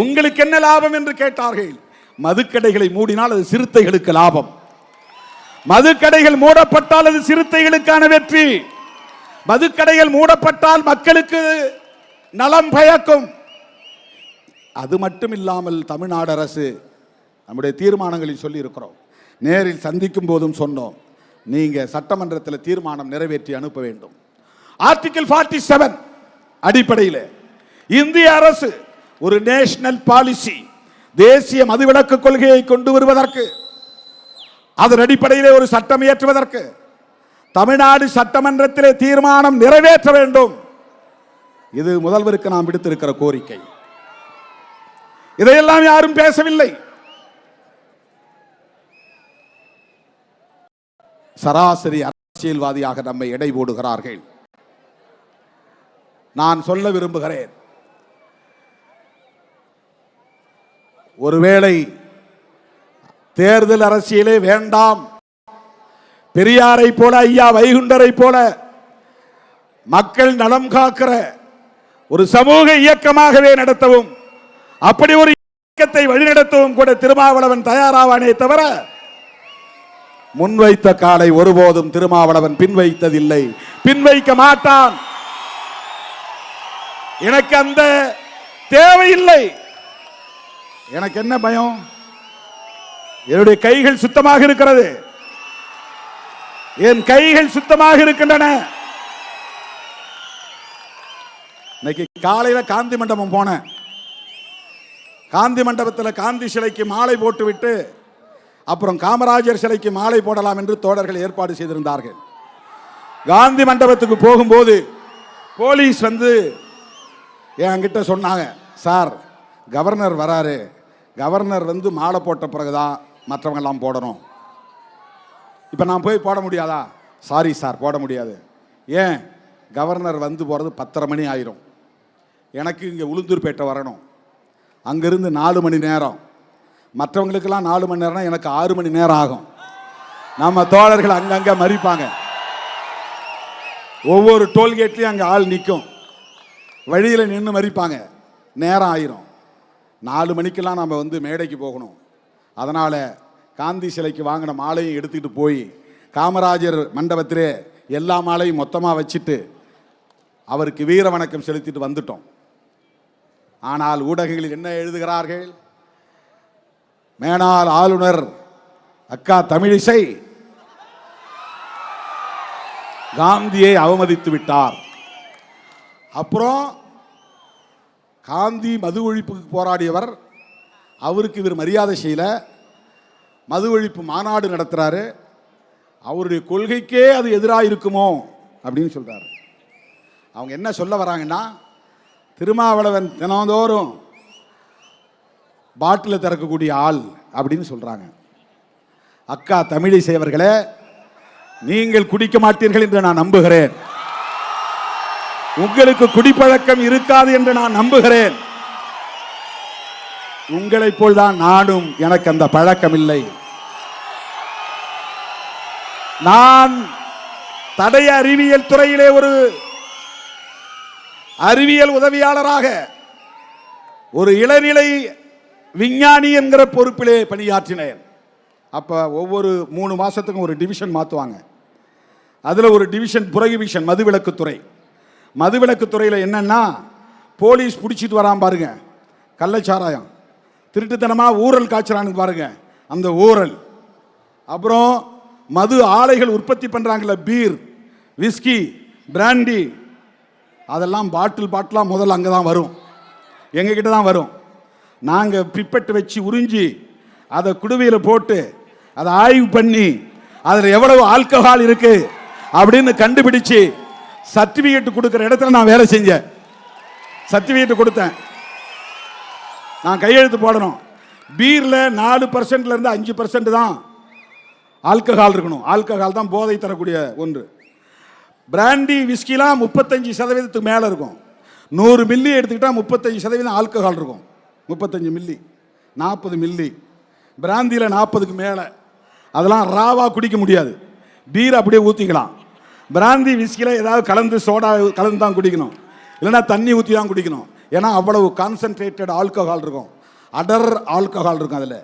உங்களுக்கு என்ன லாபம் என்று கேட்டார்கள். மதுக்கடைகளை மூடினால் அது சிறுத்தைகளுக்கு லாபம். மதுக்கடைகள் மூடப்பட்டால் அது சிறுத்தைகளுக்கான வெற்றி. மதுக்கடைகள் மூடப்பட்டால் மக்களுக்கு நலம் பயக்கும். அது மட்டும் இல்லாமல் தமிழ்நாடு அரசு நம்முடைய தீர்மானங்களில் சொல்லி இருக்கிறோம், நேரில் சந்திக்கும் போதும் சொன்னோம், நீங்க சட்டமன்றத்தில் தீர்மானம் நிறைவேற்றி அனுப்ப வேண்டும். ஆர்டிகிள் 47 அடிப்படையில் இந்திய அரசு ஒரு நேஷனல் பாலிசி, தேசிய மதுவிலக்கு கொள்கையை கொண்டு வருவதற்கு, அதன் அடிப்படையிலே ஒரு சட்டம் இயற்றுவதற்கு தமிழ்நாடு சட்டமன்றத்திலே தீர்மானம் நிறைவேற்ற வேண்டும். இது முதல்வருக்கு நாம் விடுத்திருக்கிற கோரிக்கை. இதையெல்லாம் யாரும் பேசவில்லை. சராசரி அரசியல்வாதியாக நம்மை எடை போடுகிறார்கள். நான் சொல்ல விரும்புகிறேன், ஒருவேளை தேர்தல் அரசியலே வேண்டாம் பெரியாரை போல, ஐயா வைகுண்டரை போல மக்கள் நலம் காக்கிற ஒரு சமூக இயக்கமாகவே நடத்தவும், அப்படி ஒரு இயக்கத்தை வழிநடத்தவும் கூட திருமாவளவன் தயாராவானே தவிர முன்வைத்த காலை ஒருபோதும் திருமாவளவன் பின்வைத்ததில்லை, பின்வைக்க மாட்டான். எனக்கு அந்த தேவையில்லை. எனக்கு என்ன பயம்? என்னுடைய கைகள் சுத்தமாக இருக்கிறது, என் கைகள் சுத்தமாக இருக்கின்றன. இன்னைக்கு காலையில காந்தி மண்டபம் போனேன். காந்தி மண்டபத்தில் காந்தி சிலைக்கு மாலை போட்டுவிட்டு அப்புறம் காமராஜர் சிலைக்கு மாலை போடலாம் என்று தோழர்கள் ஏற்பாடு செய்திருந்தார்கள். காந்தி மண்டபத்துக்கு போகும்போது போலீஸ் வந்து என்கிட்ட சொன்னாங்க, சார் கவர்னர் வராரு, கவர்னர் வந்து மாலை போட்ட பிறகுதான் மற்றவங்க எல்லாம் போடணும். இப்போ நான் போய் போட முடியாதா? சாரி சார், போட முடியாது. ஏன்? கவர்னர் வந்து போகிறது 10:30 மணி ஆயிரும். எனக்கு இங்கே உளுந்தூர்பேட்டை வரணும், அங்கிருந்து 4 மணி நேரம், மற்றவங்களுக்கெல்லாம் 4 மணி நேரம்னா எனக்கு 6 மணி நேரம் ஆகும். நம்ம தோழர்கள் அங்கங்கே மறிப்பாங்க, ஒவ்வொரு டோல்கேட்லையும் அங்கே ஆள் நிற்கும், வழியில் நின்று மறிப்பாங்க, நேரம் ஆயிரும். 4 மணிக்கெல்லாம் நம்ம வந்து மேடைக்கு போகணும். அதனால் காந்தி சிலைக்கு வாங்கின மாலையும் எடுத்துக்கிட்டு போய் காமராஜர் மண்டபத்திலே எல்லா மாலையும் மொத்தமாக வச்சுட்டு அவருக்கு வீர வணக்கம் செலுத்திட்டு வந்துட்டோம். ஆனால் ஊடகங்களில் என்ன எழுதுகிறார்கள்? மேனாள் ஆளுநர் அக்கா தமிழிசை காந்தியை அவமதித்து விட்டார். அப்புறம் காந்தி மது ஒழிப்புக்கு போராடியவர், அவருக்கு இவர் மரியாதை செய்யல, மது ஒழிப்பு மாநாடு நடத்துறாரு, அவருடைய கொள்கைக்கே அது எதிராக இருக்குமோ அப்படின்னு சொல்றாரு. அவங்க என்ன சொல்ல வராங்கன்னா, திருமாவளவன் தினந்தோறும் பாட்டில் திறக்கக்கூடிய ஆள் அப்படின்னு சொல்றாங்க. அக்கா தமிழிசை அவர்களே, நீங்கள் குடிக்க மாட்டீர்கள் என்று நான் நம்புகிறேன், உங்களுக்கு குடிப்பழக்கம் இருக்காது என்று நான் நம்புகிறேன். உங்களைப் போல்தான் நானும், எனக்கு அந்த பழக்கம் இல்லை. நான் தடய அறிவியல் துறையிலே ஒரு அறிவியல் உதவியாளராக, ஒரு இளநிலை விஞ்ஞானி என்கிற பொறுப்பிலே பணியாற்றினேன். அப்போ ஒவ்வொரு 3 மாதத்துக்கும் ஒரு டிவிஷன் மாற்றுவாங்க. அதில் ஒரு டிவிஷன் புரோகிபிஷன், மதுவிலக்குத்துறை. மதுவிலக்குத்துறையில் என்னன்னா, போலீஸ் பிடிச்சிட்டு வரான் பாருங்க கள்ளச்சாராயம், திருட்டுத்தனமாக ஊரல் காய்ச்சறான்னு பாருங்க அந்த ஊரல், அப்புறம் மது ஆலைகள் உற்பத்தி பண்ணுறாங்கல்ல, பீர், விஸ்கி, பிராண்டி, அதெல்லாம் பாட்டிலாக முதல்ல அங்கே தான் வரும், எங்ககிட்ட தான் வரும். நாங்கள் பிப்பெட்டு வச்சு உறிஞ்சி அதை குடுவையில் போட்டு அதை ஆய்வு பண்ணி அதில் எவ்வளவு ஆல்கஹால் இருக்கு அப்படின்னு கண்டுபிடிச்சு சர்டிஃபிகேட் கொடுக்குற இடத்துல நான் வேலை செஞ்சேன். சர்டிஃபிகேட் கொடுத்தேன், நான் கையெழுத்து போடணும். பீரில் 4% 5% தான் ஆல்கஹால் இருக்கணும், ஆல்கஹால் தான் போதை தரக்கூடிய ஒன்று. பிராண்டி விஸ்கிலாம் 35% மேலே இருக்கும். 100 மில்லி எடுத்துக்கிட்டால் 35% ஆல்கஹால் இருக்கும். 35 மில்லி, 40 மில்லி. பிராந்தியில் 40க்கு மேலே, அதெல்லாம் ராவா குடிக்க முடியாது, பீர் அப்படியே ஊற்றிக்கலாம். பிராந்தி விஸ்கியில் ஏதாவது கலந்து சோடா கலந்து தான் குடிக்கணும், இல்லைன்னா தண்ணி ஊற்றி தான் குடிக்கணும். ஏன்னா அவ்வளவு கான்சன்ட்ரேட்டட் ஆல்கஹால் இருக்கும், அடர் ஆல்கஹால் இருக்கும் அதில்,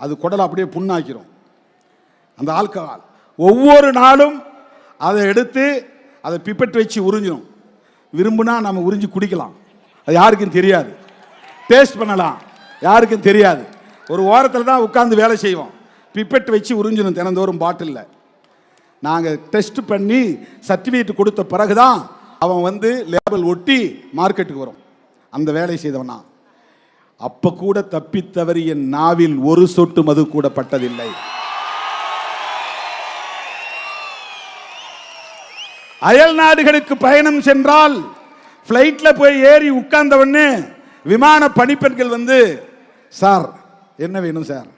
அது குடலை அப்படியே புண்ணாக்கிரும் அந்த ஆல்கஹால். ஒவ்வொரு நாளும் அதை எடுத்து அதை பிப்பெட்டு வச்சு உறிஞ்சணும். விரும்புனா நம்ம உறிஞ்சி குடிக்கலாம், அது யாருக்கும் தெரியாது. டேஸ்ட் பண்ணலாம், யாருக்கும் தெரியாது. ஒரு ஓரத்தில் தான் உட்காந்து வேலை செய்வோம், பிப்பெட்டு வச்சு உறிஞ்சணும் தினந்தோறும் பாட்டிலில். நாங்கள் டெஸ்ட் பண்ணி சர்டிஃபிகேட் கொடுத்த பிறகுதான் அவன் வந்து லேபிள் ஒட்டி மார்க்கெட்டுக்கு வரும். அந்த வேலை செய்தவனா. அப்போ கூட தப்பித்தவறி என் நாவில் ஒரு சொட்டு மது கூட பட்டதில்லை. அயல் நாடுகளுக்கு பயணம் சென்றால் ஃப்ளைட்ல போய் ஏறி உட்கார்ந்தவொடனே விமான பணிப்பெண்கள் வந்து, சார் என்ன வேணும் சார்,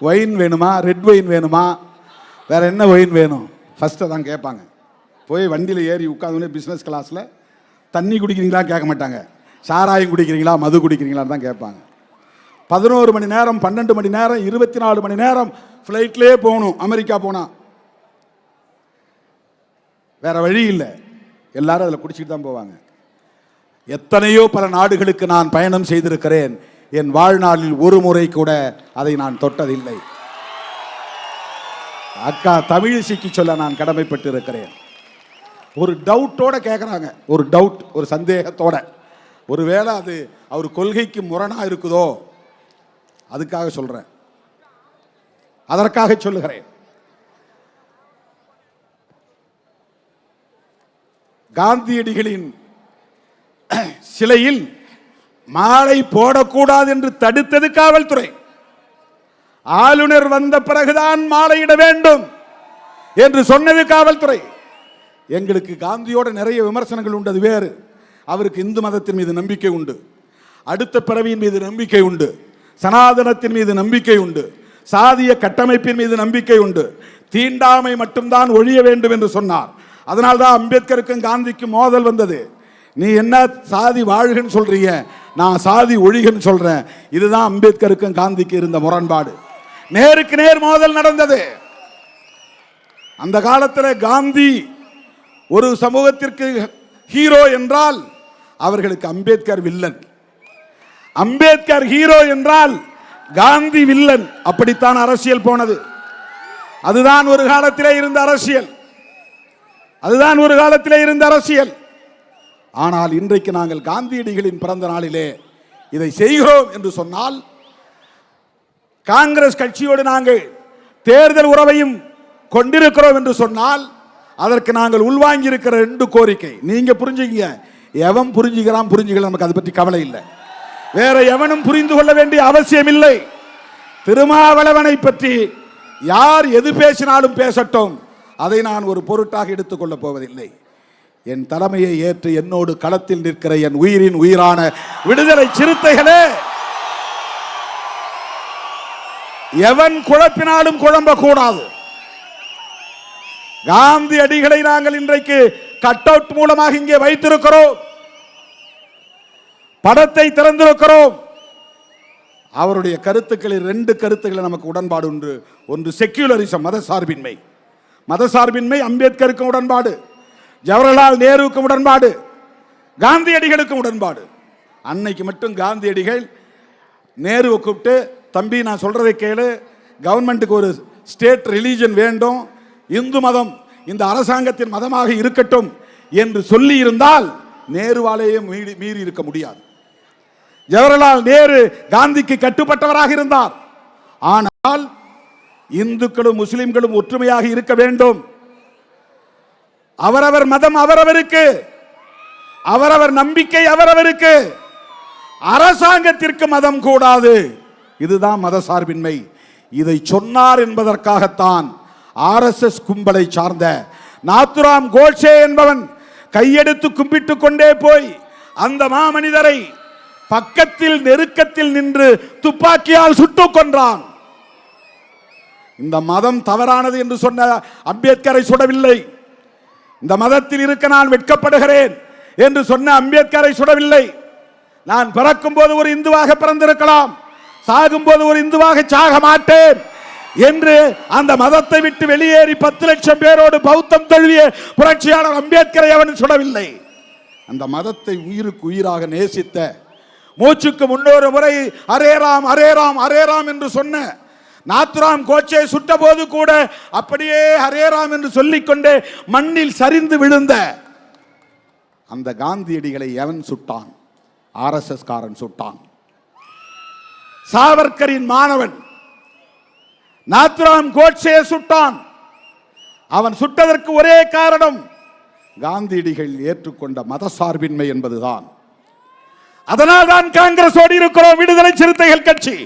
ஒயின் வேணுமா, ரெட் ஒயின் வேணுமா, வேற என்ன ஒயின் வேணும், ஃபர்ஸ்ட் தான் கேட்பாங்க. போய் வண்டியில் ஏறி உட்கார்ந்தோடனே பிஸ்னஸ் கிளாஸில் தண்ணி குடிக்கிறீங்களா கேட்க மாட்டாங்க, சாராயம் குடிக்கிறீங்களா, மது குடிக்கிறீங்களான்னு தான் கேட்பாங்க. 11 மணி நேரம், 12 மணி நேரம், 24 மணி நேரம் ஃப்ளைட்லேயே போகணும். அமெரிக்கா போனால் வேற வழி இல்லை, எல்லாரும் அதில் குடிச்சிட்டு தான் போவாங்க. எத்தனையோ பல நாடுகளுக்கு நான் பயணம் செய்திருக்கிறேன், என் வாழ்நாளில் ஒரு முறை கூட அதை நான் தொட்டதில்லை. அக்கா தமிழிசைக்கு சொல்ல நான் கடமைப்பட்டு இருக்கிறேன். ஒரு டவுட்டோட கேட்குறாங்க, ஒரு டவுட், ஒரு சந்தேகத்தோட, ஒருவேளை அது அவர் கொள்கைக்கு முரணா இருக்குதோ அதுக்காக சொல்றேன், அதற்காக சொல்லுகிறேன். காந்தியடிகளின் சிலையில் மாலை போடக்கூடாது என்று தடுத்தது காவல்துறை. ஆளுநர் வந்த பிறகுதான் மாலையிட வேண்டும் என்று சொன்னது காவல்துறை. எங்களுக்கு காந்தியோட நிறைய விமர்சனங்கள் உண்டு, அது வேறு. அவருக்கு இந்து மதத்தின் மீது நம்பிக்கை உண்டு, அடுத்த பிறவியின் மீது நம்பிக்கை உண்டு, சனாதனத்தின் மீது நம்பிக்கை உண்டு, சாதிய கட்டமைப்பின் மீது நம்பிக்கை உண்டு. தீண்டாமை மட்டும்தான் ஒழிய வேண்டும் என்று சொன்னார். அதனால்தான் அம்பேத்கருக்கும் காந்திக்கும் மோதல் வந்தது. நீ என்ன சாதி வாழ்கன்னு சொல்றீங்க, நான் சாதி ஒழிகன்னு சொல்றேன். இதுதான் அம்பேத்கருக்கும் காந்திக்கு இருந்த முரண்பாடு. நேருக்கு நேர் மோதல் நடந்தது. அந்த காலத்தில் காந்தி ஒரு சமூகத்திற்கு ஹீரோ என்றால் அவர்களுக்கு அம்பேத்கர் வில்லன், அம்பேத்கர் ஹீரோ என்றால் காந்தி வில்லன். அப்படித்தான் அரசியல் போனது. அதுதான் ஒரு காலத்திலே இருந்த அரசியல், அதுதான் ஒரு காலத்திலே இருந்த அரசியல். ஆனால் இன்றைக்கு நாங்கள் காந்தியடிகளின் பிறந்த நாளிலே இதை செய்கிறோம் என்று சொன்னால், காங்கிரஸ் கட்சியோடு நாங்கள் தேர்தல் உறவையும் கொண்டிருக்கிறோம் என்று சொன்னால், அதற்கு நாங்கள் உள்வாங்கி இருக்கிற 2 கோரிக்கை நீங்க புரிஞ்சுக்கீங்க. எவன் புரிஞ்சுக்கிறான் புரிஞ்சுக்கலாம், நமக்கு அதை பற்றி கவலை இல்லை. வேற எவனும் புரிந்து கொள்ள வேண்டிய அவசியம் இல்லை. திருமாவளவனை பற்றி யார் எது பேசினாலும் பேசட்டும், அதை நான் ஒரு பொருட்டாக எடுத்துக்கொள்ளப் போவதில்லை. என் தலைமையை ஏற்று என்னோடு களத்தில் நிற்கிற என் உயிரின் உயிரான விடுதலை சிறுத்தைகளே, எவன் குழப்பினாலும் குழம்பக்கூடாது. காந்தி அடிகளை நாங்கள் இன்றைக்கு கட் அவுட் மூலமாக இங்கே வைத்திருக்கிறோம், படத்தை திறந்திருக்கிறோம். அவருடைய கருத்துக்களில் 2 கருத்துக்களை நமக்கு உடன்பாடு உண்டு. ஒன்று செக்யூலரிசம், மதசார்பின்மை. மதசார்பின்மை அம்பேத்கருக்கும் உடன்பாடு, ஜவஹர்லால் நேருவுக்கும் உடன்பாடு, காந்தியடிகளுக்கும் உடன்பாடு. அன்னைக்கு மட்டும் காந்தியடிகள் நேருவை கூப்பிட்டு, தம்பி நான் சொல்றதை கேளு, கவர்மெண்ட்டுக்கு ஒரு ஸ்டேட் ரிலீஜன் வேண்டும், இந்து மதம் இந்த அரசாங்கத்தின் மதமாக இருக்கட்டும் என்று சொல்லி இருந்தால் நேருவாலேயே மீறி இருக்க முடியாது. ஜவஹர்லால் நேரு காந்திக்கு கட்டுப்பட்டவராக இருந்தார். ஆனால் இந்துக்களும் முஸ்லிம்களும் ஒற்றுமையாக இருக்க வேண்டும். அவரவர் மதம் அவரவருக்கு, அவரவர் நம்பிக்கை அவரவருக்கு, அரசாங்கத்திற்கு மதம் கூடாது. இதுதான் மதசார்பின்மை. இதை சொன்னார் என்பதற்காகத்தான் RSS கும்பலை சார்ந்த நாத்துராம் கோட்சே என்பவன் கையெடுத்து கும்பிட்டு கொண்டே போய் அந்த மாமனிதரை பக்கத்தில் நெருக்கத்தில் நின்று துப்பாக்கியால் சுட்டுக் கொன்றான். இந்த மதம் தவறானது என்று சொன்ன அம்பேத்கரை சுடவில்லை. இந்த மதத்தில் இருக்க நான் வெட்கப்படுகிறேன் என்று சொன்ன அம்பேத்கரை சுடவில்லை. நான் பிறக்கும் போது ஒரு இந்துவாக பிறந்திருக்கலாம், சாகும் போது ஒரு இந்துவாக சாக மாட்டேன் என்று அந்த மதத்தை விட்டு வெளியேறி 10 லட்சம் பேரோடு பௌத்தம் தழுவிய புரட்சியாளர் அம்பேத்கரை அவன் சுடவில்லை. அந்த மதத்தை உயிருக்கு உயிராக நேசித்த, மூச்சுக்கு 300 முறை ஹரே ராம் ஹரே ராம் ஹரே ராம் என்று சொன்ன நாத்துராம் கோட்சே சுட்ட போது கூட அப்படியே ஹரே ராம் என்று சொல்லிக்கொண்டே மண்ணில் சரிந்து விழுந்த அந்த காந்தியடிகளை எவன் சுட்டான்? RSS காரன் சுட்டான். சாவர்கரின் மாணவன் நாத்துராம் கோட்சே சுட்டான். அவன் சுட்டதற்கு ஒரே காரணம் காந்தியடிகள் ஏற்றுக்கொண்ட மதசார்பின்மை என்பதுதான். அதனால் தான் காங்கிரஸோடு இருக்கிறோம், விடுதலை சிறுத்தைகள் கட்சி.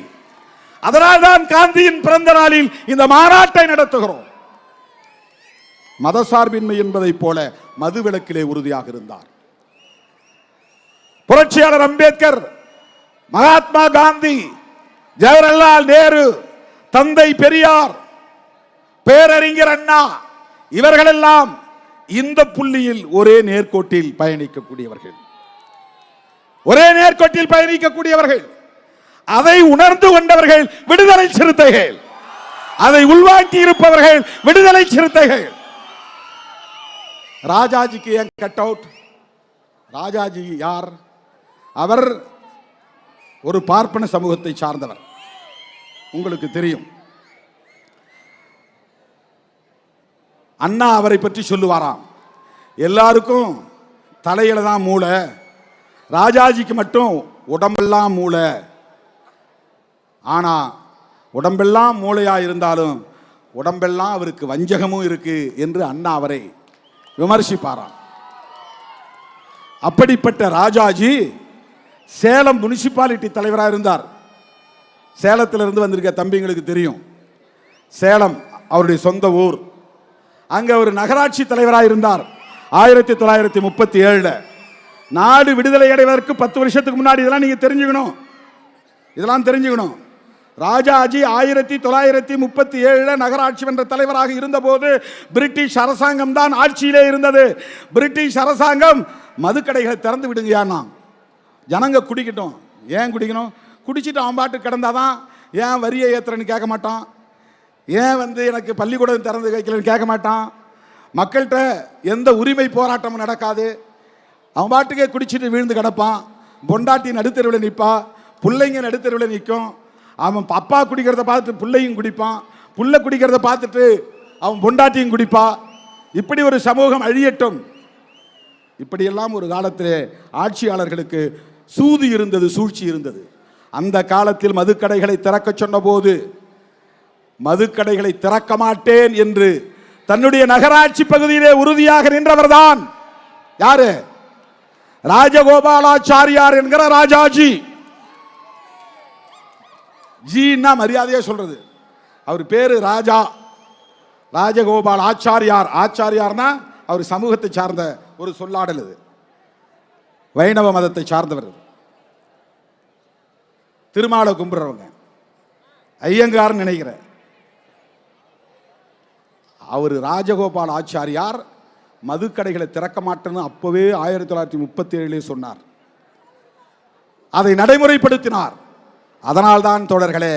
அதனால் தான் காந்தியின் பிறந்த நாளில் இந்த மாநாட்டை நடத்துகிறோம். மதசார்பின்மை என்பதை போல மதுவிலக்கிலே உறுதியாக இருந்தார் புரட்சியாளர் அம்பேத்கர், மகாத்மா காந்தி, ஜவஹர்லால் நேரு, தந்தை பெரியார், பேரறிஞர் அண்ணா, இவர்களெல்லாம் இந்த புள்ளியில் ஒரே நேர்கோட்டில் பயணிக்கக்கூடியவர்கள், ஒரே நேர்கோட்டில் பயணிக்கக்கூடியவர்கள். அதை உணர்ந்து கொண்டவர்கள் விடுதலை சிறுத்தைகள், அதை உள்வாங்கி இருப்பவர்கள் விடுதலை சிறுத்தைகள். ராஜாஜிக்கு ஏன் கட் அவுட்? ராஜாஜி யார்? அவர் ஒரு பார்ப்பன சமூகத்தை சார்ந்தவர், உங்களுக்கு தெரியும். அண்ணா அவரை பற்றி சொல்லுவாராம், எல்லாருக்கும் தலையில தான் மூளை, ராஜாஜிக்கு மட்டும் உடம்பெல்லாம் மூளை. ஆனா உடம்பெல்லாம் மூளையா இருந்தாலும் உடம்பெல்லாம் அவருக்கு வஞ்சகமும் இருக்கு என்று அண்ணா அவரை விமர்சிப்பாராம். அப்படிப்பட்ட ராஜாஜி சேலம் முனிசிபாலிட்டி தலைவராக இருந்தார். சேலத்திலிருந்து வந்திருக்க தம்பிங்களுக்கு தெரியும், சேலம் அவருடைய சொந்த ஊர். அங்க ஒரு நகராட்சி தலைவராக இருந்தார் 1937. நாடு விடுதலை அடைவதற்கு 10 வருஷத்துக்கு முன்னாடி. இதெல்லாம் நீங்க தெரிஞ்சுக்கணும், இதெல்லாம் தெரிஞ்சுக்கணும். ராஜாஜி 1937 நகராட்சி மன்ற தலைவராக இருந்தபோது பிரிட்டிஷ் அரசாங்கம் தான் ஆட்சியிலே இருந்தது. பிரிட்டிஷ் அரசாங்கம் மதுக்கடைகளை திறந்து விடுங்கயான்னா, ஜனங்க குடிக்கட்டும். ஏன் குடிக்கணும்? குடிச்சிட்டு அவன் பாட்டு கிடந்தாதான். ஏன் வரியை ஏத்துறன்னு கேட்க மாட்டான், ஏன் எனக்கு பள்ளிக்கூடம் திறந்து வைக்கலன்னு கேட்க மாட்டான். மக்கள்கிட்ட எந்த உரிமை போராட்டமும் நடக்காது. அவன் பாட்டுக்கே குடிச்சிட்டு வீழ்ந்து கிடப்பான். பொண்டாட்டி நடுத்தருவில் நிற்பா, பிள்ளைங்க நடுத்தருவில் நிற்கும். அவன் அப்பா குடிக்கிறத பார்த்துட்டு பிள்ளையும் குடிப்பான், புள்ள குடிக்கிறத பார்த்துட்டு அவன் பொண்டாட்டியும் குடிப்பா. இப்படி ஒரு சமூகம் அழியட்டும். இப்படியெல்லாம் ஒரு காலத்திலே ஆட்சியாளர்களுக்கு சூது இருந்தது, சூழ்ச்சி இருந்தது. அந்த காலத்தில் மதுக்கடைகளை திறக்க சொன்ன போது மதுக்கடைகளை திறக்க மாட்டேன் என்று தன்னுடைய நகராட்சி பகுதியிலே உறுதியாக நின்றவர் தான் யாரு? ராஜகோபாலாச்சாரியார் என்கிற ராஜாஜி. ஜீன்னா மரியாதையா சொல்றது, அவர் பேரு ராஜா, ராஜகோபால் ஆச்சாரியார். ஆச்சாரியார்னா அவர் சமூகத்தை சார்ந்த ஒரு சொல்லாடல். இது வைணவ மதத்தை சார்ந்தவர். திருமாலை கும்பிடுறவங்க, ஐயங்கார் நினைக்கிற அவர் ராஜகோபால் ஆச்சாரியார் மதுக்கடைகளை திறக்க மாட்டேன்னு அப்பவே 1937 சொன்னார். அதை நடைமுறைப்படுத்தினார். அதனால்தான் தோழர்களே,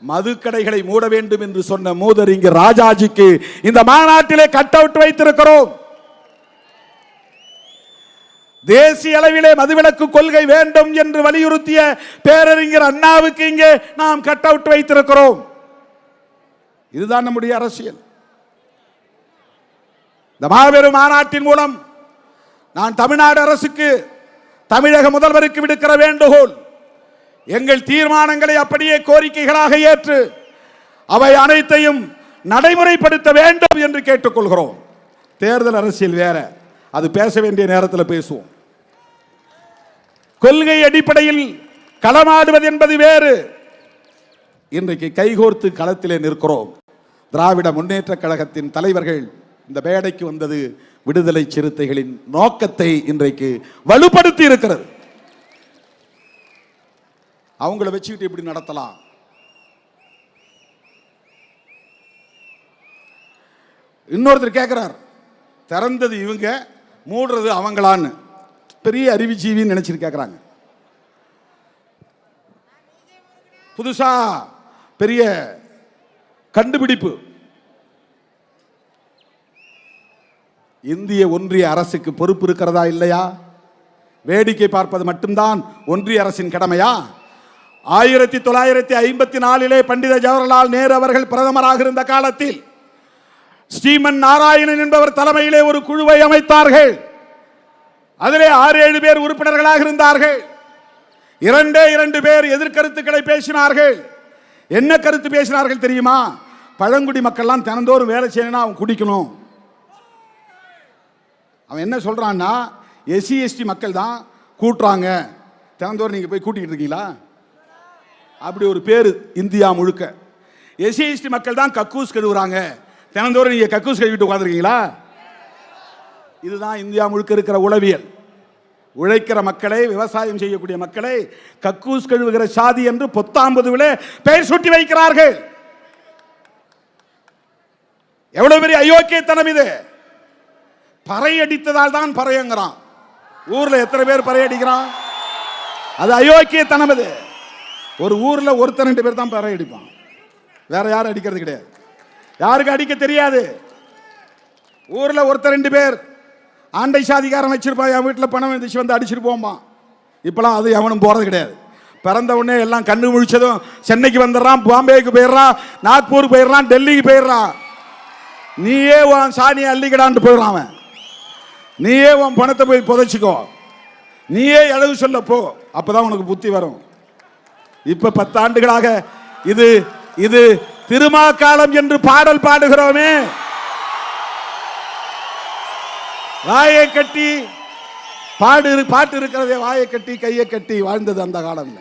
மதுக்கடைகளை மூட வேண்டும் என்று சொன்ன மூதறிஞர் ராஜாஜிக்கு இந்த மாநாட்டிலே கட் அவுட் வைத்திருக்கிறோம். தேசிய அளவிலே மதுவிலக்கு கொள்கை வேண்டும் என்று வலியுறுத்திய பேரறிஞர் அண்ணாவுக்கு இங்கே நாம் கட் அவுட் வைத்திருக்கிறோம். இதுதான் நம்முடைய அரசியல். இந்த மாபெரும் மாநாட்டின் மூலம் நான் தமிழ்நாடு அரசுக்கு, தமிழக முதல்வருக்கு விடுக்கிற வேண்டுகோள், எங்கள் தீர்மானங்களை அப்படியே கோரிக்கைகளாக ஏற்று அவை அனைத்தையும் நடைமுறைப்படுத்த வேண்டும் என்று கேட்டுக்கொள்கிறோம். தேர்தல் அரசியல் வேற, அது பேச வேண்டிய நேரத்தில் பேசுவோம். கொள்கை அடிப்படையில் களமாடுவது என்பது வேறு. இன்றைக்கு கைகோர்த்து களத்திலே நிற்கிறோம். திராவிட முன்னேற்ற கழகத்தின் தலைவர்கள் இந்த மேடைக்கு வந்தது விடுதலை சிறுத்தைகளின் நோக்கத்தை இன்றைக்கு வலுப்படுத்தி இருக்கிறது. அவங்கள வச்சுக்கிட்டு இப்படி நடத்தலாம். இன்னொருத்தர் கேட்கிறார், திறந்தது இவங்க, மூடுறது அவங்களான்னு. பெரிய அறிவுஜீவின்னு நினைச்சிட்டு கேட்கிறாங்க. புதுசா பெரிய கண்டுபிடிப்பு. இந்திய ஒன்றிய அரசுக்கு பொறுப்பு இருக்கிறதா இல்லையா? வேடிக்கை பார்ப்பது மட்டும்தான் ஒன்றிய அரசின் கடமையா? 1954 பண்டித ஜவஹர்லால் நேரு அவர்கள் பிரதமராக இருந்த காலத்தில் ஸ்ரீமன் நாராயணன் என்பவர் தலைமையிலே ஒரு குழுவை அமைத்தார்கள். அதிலே 6-7 பேர் உறுப்பினர்களாக இருந்தார்கள். 2 பேர் எதிர்கருத்துக்களை பேசினார்கள். என்ன கருத்து பேசினார்கள் தெரியுமா? பழங்குடி மக்கள்லாம் தினந்தோறும் வேலை செய்யணும்னா அவன் குடிக்கணும். அவன் என்ன சொல்றான்னா, எஸ்சி எஸ்டி மக்கள் தான் கூட்டுறாங்க, தினந்தோறும் நீங்க போய் கூட்டிட்டு இருக்கீங்களா? அப்படி ஒரு பேரு இந்தியா முழுக்க. எஸ்சி எஸ்டி மக்கள் தான் கக்கூஸ் கழுவுறாங்க, தினந்தோறும் நீங்க கக்கூஸ் கழுவிட்டு உட்கார்ந்துருக்கீங்களா? இதுதான் இந்தியா முழுக்க இருக்கிற உளவியல். உழைக்கிற மக்களை, விவசாயம் செய்யக்கூடிய மக்களை கக்கூஸ் கழுவுகிற சாதி என்று பொத்தாம்பதுவிலே பெயர் சுட்டி வைக்கிறார்கள். எவ்வளவு பெரிய அயோக்கியத்தனம் இது! பறை அடித்ததால் தான் பறையங்கிறான். ஊர்ல எத்தனை பேர் பறை அடிக்கிறான்? அது அயோக்கியத்தனம். இது ஒரு ஊர்ல 1-2 பேர் தான் பறை அடிப்பான், வேற யாரும் அடிக்கிறது கிடையாது. யாருக்கு அடிக்க தெரியாது. ஊர்ல 1-2 பேர் ஆண்டை சாதிக்காரன் வச்சிருப்பான், என் வீட்டில் பணம் வந்துச்சு வந்து அடிச்சுட்டு போவான். இப்பெல்லாம் அது எவனும் போறது கிடையாது. பிறந்த உடனே எல்லாம் கண்ணு முழிச்சதும் சென்னைக்கு வந்துடுறான், பாம்பேக்கு போயிடுறான், நாக்பூர் போயிடுறான், டெல்லிக்கு போயிடுறான். நீயே உன் சாணியை அள்ளிக்கடான்ட்டு போயிடுறான் அவன். நீயே உன் பணத்தை போய் புதைச்சிக்கோ, நீயே எழுது சொல்ல போ, அப்பதான் உனக்கு புத்தி வரும். இப்ப 10 ஆண்டுகளாக இது இது திருமாக்காலம் என்று பாடல் பாடுகிறோமே, வாயை கட்டி பாட்டு இருக்கிறதே, வாயை கட்டி கையை கட்டி வாழ்ந்தது அந்த காலம்.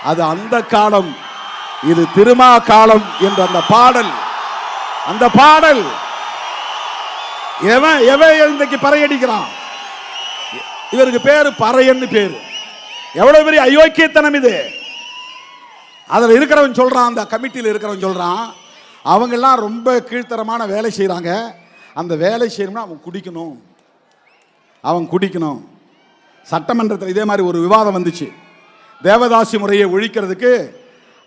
அது அந்த காலம், இது திருமா காலம் என்ற அந்த பாடல் எவன் இன்றைக்கு பறையடிக்கிறான்? இவருக்கு பேரு பறையன்னு பேரு. எவ்வளவு பெரிய அயோக்கியத்தனம் இது! அதில் இருக்கிறவன் சொல்றான், அந்த கமிட்டியில் இருக்கிறவன் சொல்றான், அவங்க எல்லாம் ரொம்ப கீழ்த்தரமான வேலை செய்யறாங்க, அந்த வேலை செய்யணும்னா அவன் குடிக்கணும். சட்டமன்றத்தில் இதே மாதிரி ஒரு விவாதம் வந்துச்சு. தேவதாசி முறையை ஒழிக்கிறதுக்கு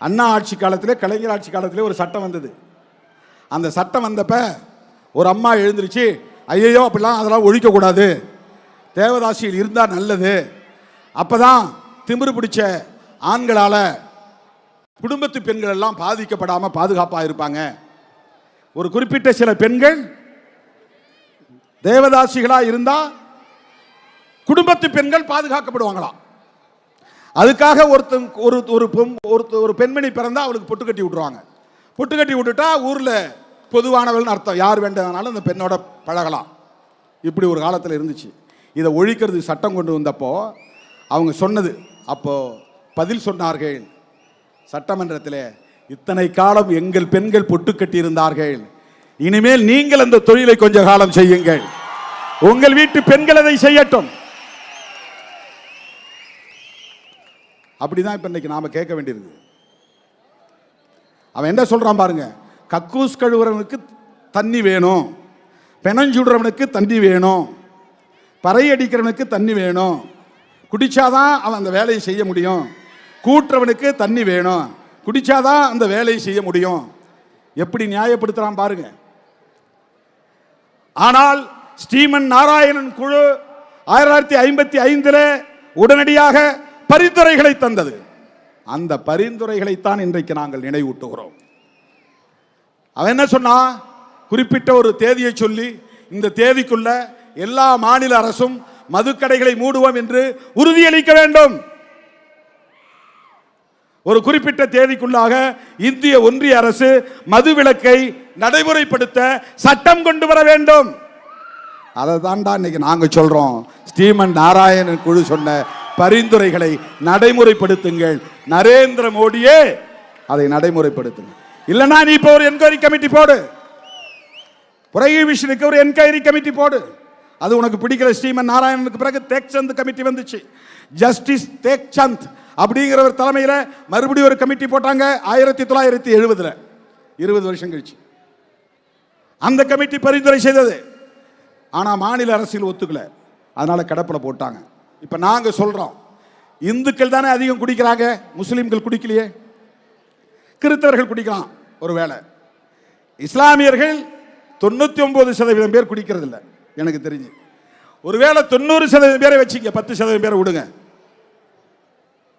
அண்ணா ஆட்சி காலத்திலே, கலைஞர் ஆட்சி காலத்திலே ஒரு சட்டம் வந்தது. அந்த சட்டம் வந்தப்ப ஒரு அம்மா எழுந்திருச்சு, ஐயோ அப்படிலாம் அதெல்லாம் ஒழிக்கக்கூடாது, தேவதாசியில் இருந்தால் நல்லது, அப்பதான் திமிரு பிடிச்ச ஆண்களால குடும்பத்து பெண்கள் எல்லாம் பாதிக்கப்படாமல் பாதுகாப்பாக இருப்பாங்க. ஒரு குறிப்பிட்ட சில பெண்கள் தேவதாசிகளாக இருந்தால் குடும்பத்து பெண்கள் பாதுகாக்கப்படுவாங்களாம். அதுக்காக ஒரு பெண்மணி பிறந்தா அவளுக்கு பொட்டு கட்டி விட்டுருவாங்க. பொட்டு கட்டி விட்டுட்டா ஊரில் பொதுவானவள்னு அர்த்தம், யார் வேண்டதுனாலும் அந்த பெண்ணோட பழகலாம். இப்படி ஒரு காலத்தில் இருந்துச்சு. இதை ஒழிக்கிறது சட்டம் கொண்டு வந்தப்போ அவங்க சொன்னது, அப்போ பதில் சொன்னார்கள் சட்டமன்றத்தில், இத்தனை காலம் எங்கள் பெண்கள் பொட்டு கட்டி இருந்தார்கள், இனிமேல் நீங்கள் அந்த தொழிலை கொஞ்ச காலம் செய்யுங்கள், உங்கள் வீட்டு பெண்கள் அதை செய்யட்டும். அப்படிதான் இப்ப இன்னைக்கு நாம கேட்க வேண்டியிருக்கு. அவன் என்ன சொல்றான் பாருங்க, கக்கூஸ் கழுவுறவனுக்கு தண்ணி வேணும், பெனஞ்சுடுறவனுக்கு தண்ணி வேணும், பறை அடிக்கிறவனுக்கு தண்ணி வேணும், குடிச்சாதான் அவன் அந்த வேலையை செய்ய முடியும், கூட்டுறவனுக்கு தண்ணி வேணும், குடிச்சாதான் அந்த வேலையை செய்ய முடியும். எப்படி நியாயப்படுத்துறான் பாருங்க. ஆனால் ஸ்ரீமன் நாராயணன் குழு 1955 உடனடியாக பரிந்துரைகளை தந்தது. அந்த பரிந்துரைகளைத்தான் இன்றைக்கு நாங்கள் நினைவூட்டுகிறோம். அவன் என்ன சொன்னா, குறிப்பிட்ட ஒரு தேதியை சொல்லி, இந்த தேதிக்குள்ள எல்லா மாநில அரசும் மதுக்கடைகளை மூடுவோம் என்று உறுதியளிக்க வேண்டும். ஒரு குறிப்பிட்ட தேதிக்குள்ளாக இந்திய ஒன்றிய அரசு மதுவிலக்கை நடைமுறைப்படுத்த சட்டம் கொண்டு வர வேண்டும். அதை தாண்டா இன்னைக்கு நாங்க சொல்றோம். ஸ்ரீமன் நாராயணன் குழு சொன்ன பரிந்துரைகளை நடைமுறைப்படுத்துங்கள். நரேந்திர மோடியே அதை நடைமுறைப்படுத்துங்க. இல்லைன்னா நீ இப்போ ஒரு என்கொயரி கமிட்டி போடு, புரோஹிபிஷனுக்கு ஒரு என்கொயரி கமிட்டி போடு. அது உனக்கு பிடிக்கல, ஸ்ரீமன் நாராயணனுக்கு பிறகு தேக்சந்த் கமிட்டி வந்துச்சு. ஜஸ்டிஸ் தேக்சந்த் அப்படிங்கிறவர் தலைமையில் மறுபடியும் ஒரு கமிட்டி போட்டாங்க 1970, 20 வருஷம் கழிச்சு. அந்த கமிட்டி பரிந்துரை செய்தது. ஆனா மாநில அரசியல் ஒத்துக்கல, அதனால கடப்பில் போட்டாங்க. இப்ப நாங்க சொல்றோம், இந்துக்கள் தானே அதிகம் குடிக்கிறாங்க, முஸ்லிம்கள் குடிக்கலையே, கிறிஸ்தவர்கள் குடிக்கலாம் ஒருவேளை, இஸ்லாமியர்கள் 99% பேர் குடிக்கிறது இல்லை எனக்கு தெரிஞ்சு. ஒருவேளை 90% பேரை வச்சுங்க, 10% பேரை விடுங்க.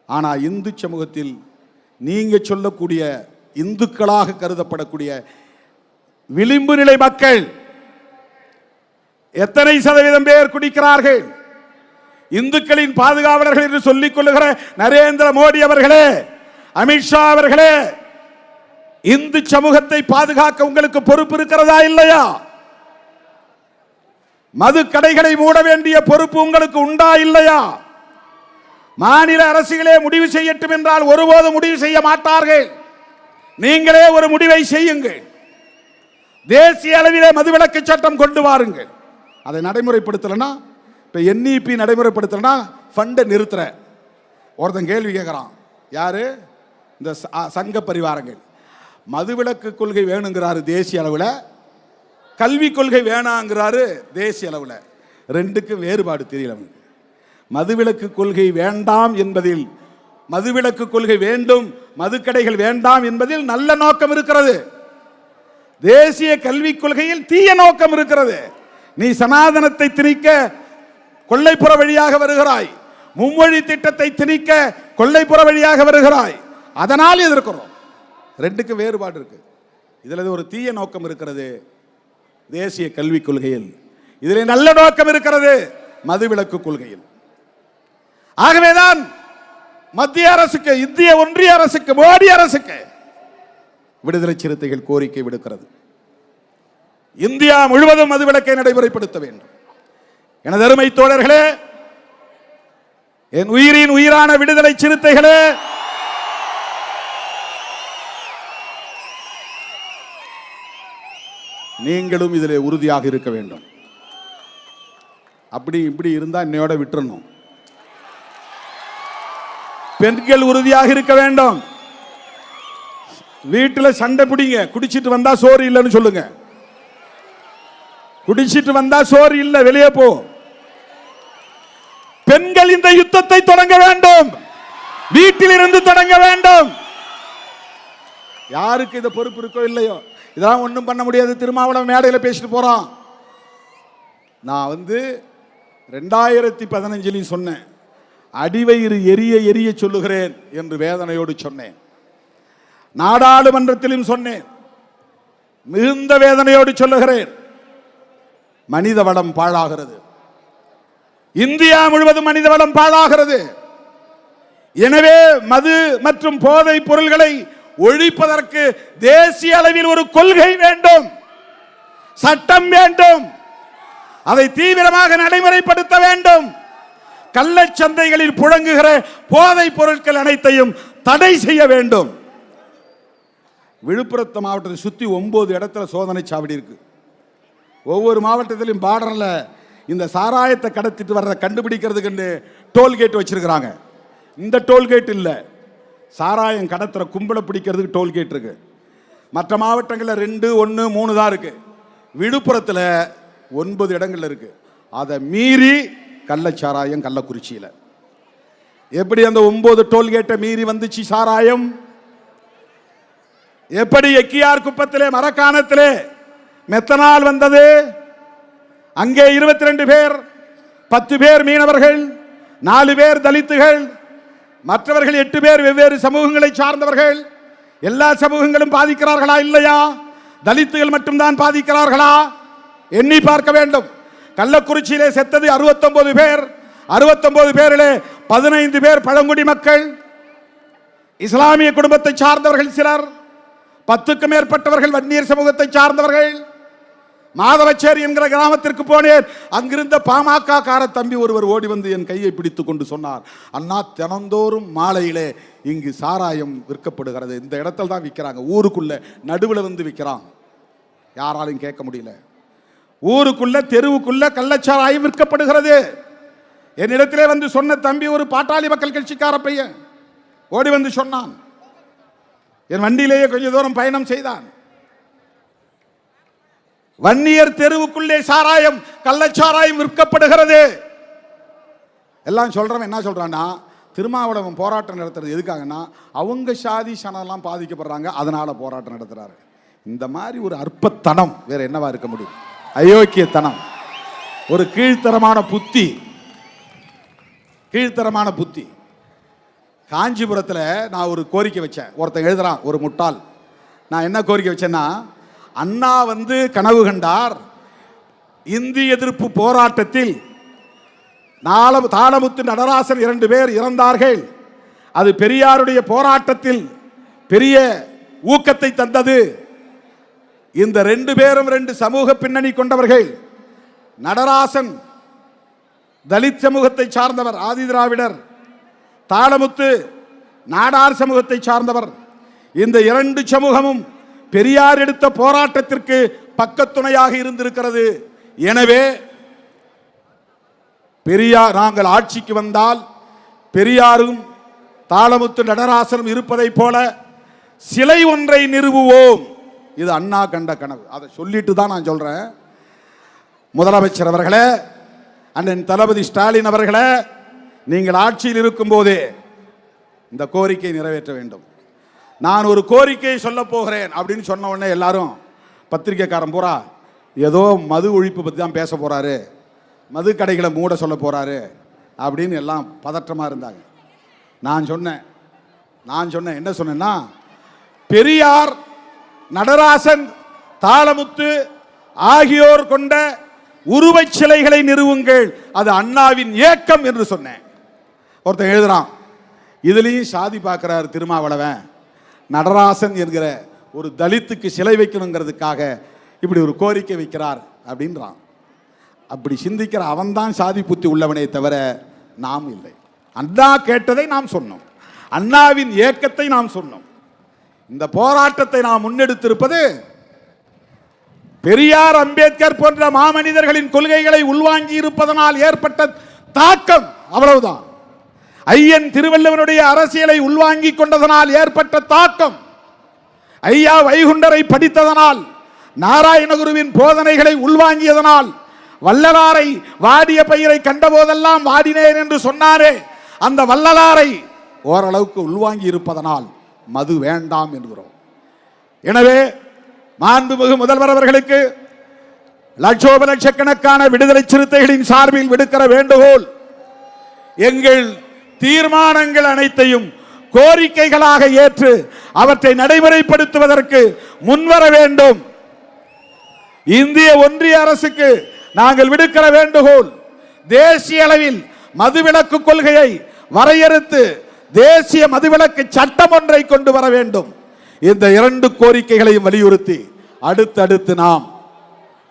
ஆனா இந்து சமூகத்தில் நீங்க சொல்லக்கூடிய இந்துக்களாக கருதப்படக்கூடிய விளிம்பு நிலை மக்கள் எத்தனை சதவீதம் பேர் குடிக்கிறார்கள்? இந்துக்களின் பாதுகாவலர்கள் என்று சொல்லிக் கொள்ளுகிற நரேந்திர மோடி அவர்களே, அமித்ஷா அவர்களே, இந்து சமூகத்தை பாதுகாக்க உங்களுக்கு பொறுப்பு இருக்கிறதா இல்லையா? மது கடைகளை மூட வேண்டிய பொறுப்பு உங்களுக்கு உண்டா இல்லையா? மாநில அரசுகளே முடிவு செய்யட்டும் என்றால் ஒருபோது முடிவு செய்ய மாட்டார்கள். நீங்களே ஒரு முடிவை செய்யுங்கள். தேசிய அளவிலே மதுவிலக்கு சட்டம் கொண்டு வாருங்கள். அதை நடைமுறைப்படுத்தலன்னா, இப்ப NEP நடைமுறைப்படுத்தலன்னா ஃபண்டை நிறுத்துற ஒருத்தன் கேள்வி கேட்கிறான். யாரு? இந்த சங்க பரிவாரங்கள். மதுவிலக்கு கொள்கை வேணுங்கிறாரு தேசிய அளவில், கல்வி கொள்கை வேணாங்கிறாரு தேசிய அளவில். ரெண்டுக்கும் வேறுபாடு தெரியல. மதுவிலக்கு கொள்கை வேண்டாம் என்பதில், மதுவிலக்கு கொள்கை வேண்டும், மதுக்கடைகள் வேண்டாம் என்பதில் நல்ல நோக்கம் இருக்கிறது. தேசிய கல்விக் கொள்கையில் தீய நோக்கம் இருக்கிறது. நீ சனாதனத்தை திணிக்க கொல்லைப்புற வழியாக வருகிறாய், மும்மொழி திட்டத்தை திணிக்க கொல்லைப்புற வழியாக வருகிறாய். அதனால் எதிர்க்கிறோம். ரெண்டுக்கு வேறுபாடு இருக்கு. இதில் ஒரு தீய நோக்கம் இருக்கிறது தேசிய கல்விக் கொள்கையில், இதில் நல்ல நோக்கம் இருக்கிறது மதுவிலக்கு கொள்கையில். ஆகவேதான் மத்திய அரசுக்கு, இந்திய ஒன்றிய அரசுக்கு, மோடி அரசுக்கு விடுதலை சிறுத்தைகள் கோரிக்கை விடுக்கிறது. இந்தியா முழுவதும் மதுவிலக்கை நடைமுறைப்படுத்த வேண்டும். எனது அருமை தோழர்களே, என் உயிரின் உயிரான விடுதலை சிறுத்தைகளே, நீங்களும் இதிலே உறுதியாக இருக்க வேண்டும். அப்படி இப்படி இருந்தா என்னையோட விட்டுறணும். பெண்கள் உறுதியாக இருக்க வேண்டும். வீட்டில் சண்டை பிடிங்க, குடிச்சிட்டு வந்தா சோறு இல்லைன்னு சொல்லுங்க. குடிச்சிட்டு வந்தா சோறு இல்லை, வெளியே போ. பெண்கள் இந்த யுத்தத்தை தொடங்க வேண்டும், வீட்டில் இருந்து தொடங்க வேண்டும். யாருக்கு இந்த பொறுப்பு இருக்கோ இல்லையோ, இதெல்லாம் ஒன்றும் பண்ண முடியாது. திருமாவளவன் மேடையில் பேசிட்டு போறான். நான் 2015 சொன்னேன், அடிவயிறு எரிய எரிய சொல்லுகிறேன் என்று வேதனையோடு சொன்னேன். நாடாளுமன்றத்திலும் சொன்னேன், மிகுந்த வேதனையோடு சொல்லுகிறேன். மனித வளம் பாழாகிறது, இந்தியா முழுவதும் மனித வளம் பாழாகிறது. எனவே மது மற்றும் போதை பொருள்களை ஒழிப்பதற்கு தேசிய அளவில் ஒரு கொள்கை வேண்டும், சட்டம் வேண்டும், அதை தீவிரமாக நடைமுறைப்படுத்த வேண்டும். கள்ளச்சந்தைகளில் புழங்குகிற போதை பொருட்கள் அனைத்தையும் தடை செய்ய வேண்டும். விழுப்புரத்து மாவட்டத்தை சுற்றி 9 இடத்துல சோதனை சாவடி இருக்கு. ஒவ்வொரு மாவட்டத்திலும் பார்டர்ல இந்த சாராயத்தை கடத்திட்டு வர்றதை கண்டுபிடிக்கிறதுக்கு டோல்கேட் வச்சிருக்கிறாங்க. இந்த டோல்கேட் இல்லை, சாராயம் கடத்துற கும்பலை பிடிக்கிறதுக்கு டோல்கேட் இருக்கு. மற்ற மாவட்டங்களில் 2, 1, 3 தான் இருக்கு. விழுப்புரத்தில் 9 இடங்கள்ல இருக்கு. அதை மீறி கள்ளச்சாராயம் கள்ளக்குறிச்சியில். எப்படி அந்த 9 டோல்கேட்டை மீறி வந்துச்சு சாராயம்? எப்படி எக்கியார் குப்பத்திலே மரக்காணத்திலே மெத்தனால் வந்தது? அங்கே 22 பேர், 10 பேர் மீனவர்கள், 4 பேர் தலித்துகள், மற்றவர்கள் 8 பேர் வெவ்வேறு சமூகங்களை சார்ந்தவர்கள். எல்லா சமூகங்களும் பாதிக்கிறார்களா இல்லையா? தலித்துகள் மட்டும்தான் பாதிக்கிறார்களா? எண்ணி பார்க்க வேண்டும். கள்ளக்குறிச்சியிலே செத்தது 69 பேர். 69 பேரிலே 15 பேர் பழங்குடி மக்கள், இஸ்லாமிய குடும்பத்தை சார்ந்தவர்கள் சிலர், 10க்கும் மேற்பட்டவர்கள் வன்னியர் சமூகத்தை சார்ந்தவர்கள். மாதவச்சேரி என்கிற கிராமத்திற்கு போனேன். அங்கிருந்த பாமக கார தம்பி ஒருவர் ஓடி வந்து என் கையை பிடித்து கொண்டு சொன்னார், அண்ணா தினந்தோறும் மாலையிலே இங்கு சாராயம் விற்கப்படுகிறது, இந்த இடத்துல தான் விற்கிறாங்க, ஊருக்குள்ள நடுவில் வந்து விற்கிறான், யாராலும் கேட்க முடியல. ஊருக்குள்ள தெருவுக்குள்ள கள்ளச்சாராயம் விற்கப்படுகிறது. என்னிடத்திலே வந்து சொன்ன தம்பி ஒரு பாட்டாளி மக்கள் கட்சிக்கார பையன் ஓடி வந்து சொன்னான். என் வண்டியிலேயே கொஞ்ச தூரம் பயணம் செய்தான். வன்னியர் தெருவுக்குள்ளே சாராயம், கள்ளச்சாராயம் விற்கப்படுகிறது. எல்லாம் சொல்றவன் என்ன சொல்றான்னா, திருமாவளவன் போராட்டம் நடத்துறது எதுக்காகனா அவங்க சாதி சனம்லாம் பாதிக்கப்படுறாங்க, அதனால போராட்டம் நடத்துறாரு. இந்த மாதிரி ஒரு அற்பத்தனம் வேற என்னவா இருக்க முடியும்? அயோக்கியத்தனம், ஒரு கீழ்த்தரமான புத்தி, கீழ்த்தரமான புத்தி. காஞ்சிபுரத்தில் நான் ஒரு கோரிக்கை வச்சேன். ஒருத்தன் எழுதுறான், ஒரு முட்டாள். நான் என்ன கோரிக்கை வச்சேன்னா, அண்ணா கனவு கண்டார், இந்திய எதிர்ப்பு போராட்டத்தில் தாளமுத்து நடராசன் 2 பேர் இறந்தார்கள், அது பெரியாருடைய போராட்டத்தில் பெரிய ஊக்கத்தை தந்தது. இந்த 2 பேரும் 2 சமூக பின்னணி கொண்டவர்கள். நடராசன் தலித் சமூகத்தை சார்ந்தவர், ஆதி திராவிடர். தாளமுத்து நாடார் சமூகத்தை சார்ந்தவர். இந்த 2 சமூகமும் பெரியார் எடுத்த போராட்டத்திற்கு பக்கத்துணையாக இருந்திருக்கிறது. எனவே பெரியார், நாங்கள் ஆட்சிக்கு வந்தால் பெரியாரும் தாளமுத்து நடராசனும் இருப்பதை போல சிலை ஒன்றை நிறுவுவோம். இது அண்ணா கண்ட கனவு. அதை சொல்லிட்டு தான் நான் சொல்றேன். முதலமைச்சர் அவர்களே, அண்ணன் தளபதி ஸ்டாலின் அவர்களே, நீங்கள் ஆட்சியில் இருக்கும் போதே இந்த கோரிக்கை நிறைவேற்ற வேண்டும். நான் ஒரு கோரிக்கையை சொல்ல போகிறேன் அப்படின்னு சொன்ன உடனே எல்லாரும் பத்திரிகைக்காரன் பூரா ஏதோ மது ஒழிப்பு பற்றி தான் பேச போறாரு, மது கடைகளை மூட சொல்ல போறாரு அப்படின்னு எல்லாம் பதற்றமா இருந்தாங்க. நான் சொன்னேன் என்ன சொன்னேன்னா, பெரியார், நடராசன், தாளமுத்து ஆகியோர் கொண்ட உருவச் சிலைகளை நிறுவுங்கள், அது அண்ணாவின் இயக்கம் என்று சொன்னேன். ஒருத்தன் எழுதுறான், இதுலயும் சாதி பார்க்கிறார் திருமாவளவன், நடராசன் என்கிற ஒரு தலித்துக்கு சிலை வைக்கணுங்கிறதுக்காக இப்படி ஒரு கோரிக்கை வைக்கிறார் அப்படின்றான். அப்படி சிந்திக்கிற அவன்தான் சாதி புத்தி உள்ளவனே தவிர நாம் இல்லை. அண்ணா கேட்டதை நாம் சொன்னோம், அண்ணாவின் இயக்கத்தை நாம் சொன்னோம். இந்த போராட்டத்தை நாம் முன்னெடுத்திருப்பது பெரியார், அம்பேத்கர் போன்ற மாமனிதர்களின் கொள்கைகளை உள்வாங்கி இருப்பதனால் ஏற்பட்ட தாக்கம், அவ்வளவுதான். ஐயன் திருவள்ளுவனுடைய அரசியலை உள்வாங்கி கொண்டதனால் ஏற்பட்ட தாக்கம், ஐயா வைகுண்டரை படித்ததனால், நாராயணகுருவின் போதனைகளை உள்வாங்கியதனால், வள்ளலாரை வாடிய பயிரை கண்டபோதெல்லாம் வாடினேன் என்று சொன்னாரே, அந்த வள்ளலாரை ஓரளவுக்கு உள்வாங்கி இருப்பதனால் மது வேண்டாம் என்கிறோம். எனவே மாண்புமிகு முதல்வர் அவர்களுக்கு லட்சோப லட்சக்கணக்கான விடுதலை சிறுத்தைகளின் சார்பில் விடுக்கிற வேண்டுகோள், எங்கள் தீர்மானங்கள் அனைத்தையும் கோரிக்கைகளாக ஏற்று அவற்றை நடைமுறைப்படுத்துவதற்கு முன்வர வேண்டும். இந்திய ஒன்றிய அரசுக்கு நாங்கள் விடுக்கிற வேண்டுகோள், தேசிய அளவில் மதுவிலக்கு கொள்கையை வரையறுத்து தேசிய மதுவிலக்கு சட்டம் ஒன்றை கொண்டு வர வேண்டும். இந்த இரண்டு கோரிக்கைகளையும் வலியுறுத்தி அடுத்தடுத்து நாம்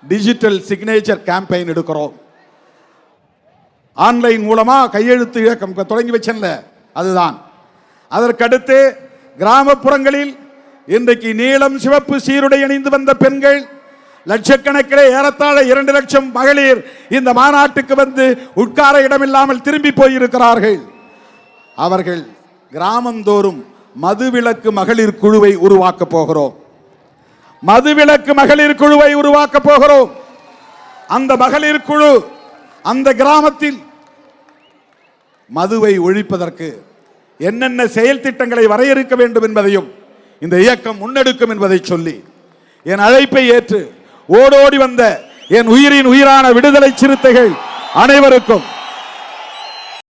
டிஜிட்டல் சிக்னேச்சர் கேம்பெயின் எடுக்கிறோம். ஆன்லைன் மூலமா கையெழுத்து இயக்கம் தொடங்கி வச்சேன்ல, அதுதான். அதற்கடுத்து கிராமப்புறங்களில் இன்றைக்கு நீலம் சிவப்பு சீருடை அணிந்து வந்த பெண்கள் லட்சக்கணக்கிலே, ஏறத்தாழ 2 லட்சம் மகளிர் இந்த மாநாட்டுக்கு வந்து உட்கார இடமில்லாமல் திரும்பி போயிருக்கிறார்கள். அவர்கள் கிராமந்தோறும் மதுவிலக்கு மகளிர் குழுவை உருவாக்க போகிறோம். மதுவிலக்கு மகளிர் குழுவை உருவாக்க போகிறோம். அந்த மகளிர் குழு அந்த கிராமத்தில் மதுவை ஒழிப்பதற்கு என்னென்ன செயல் திட்டங்களை வரையறுக்க வேண்டும் என்பதையும் இந்த இயக்கம் முன்னெடுக்கும் என்பதை சொல்லி என் அழைப்பை ஏற்று ஓடோடி வந்த என் உயிரின் உயிரான விடுதலை சிறுத்தைகள் அனைவருக்கும்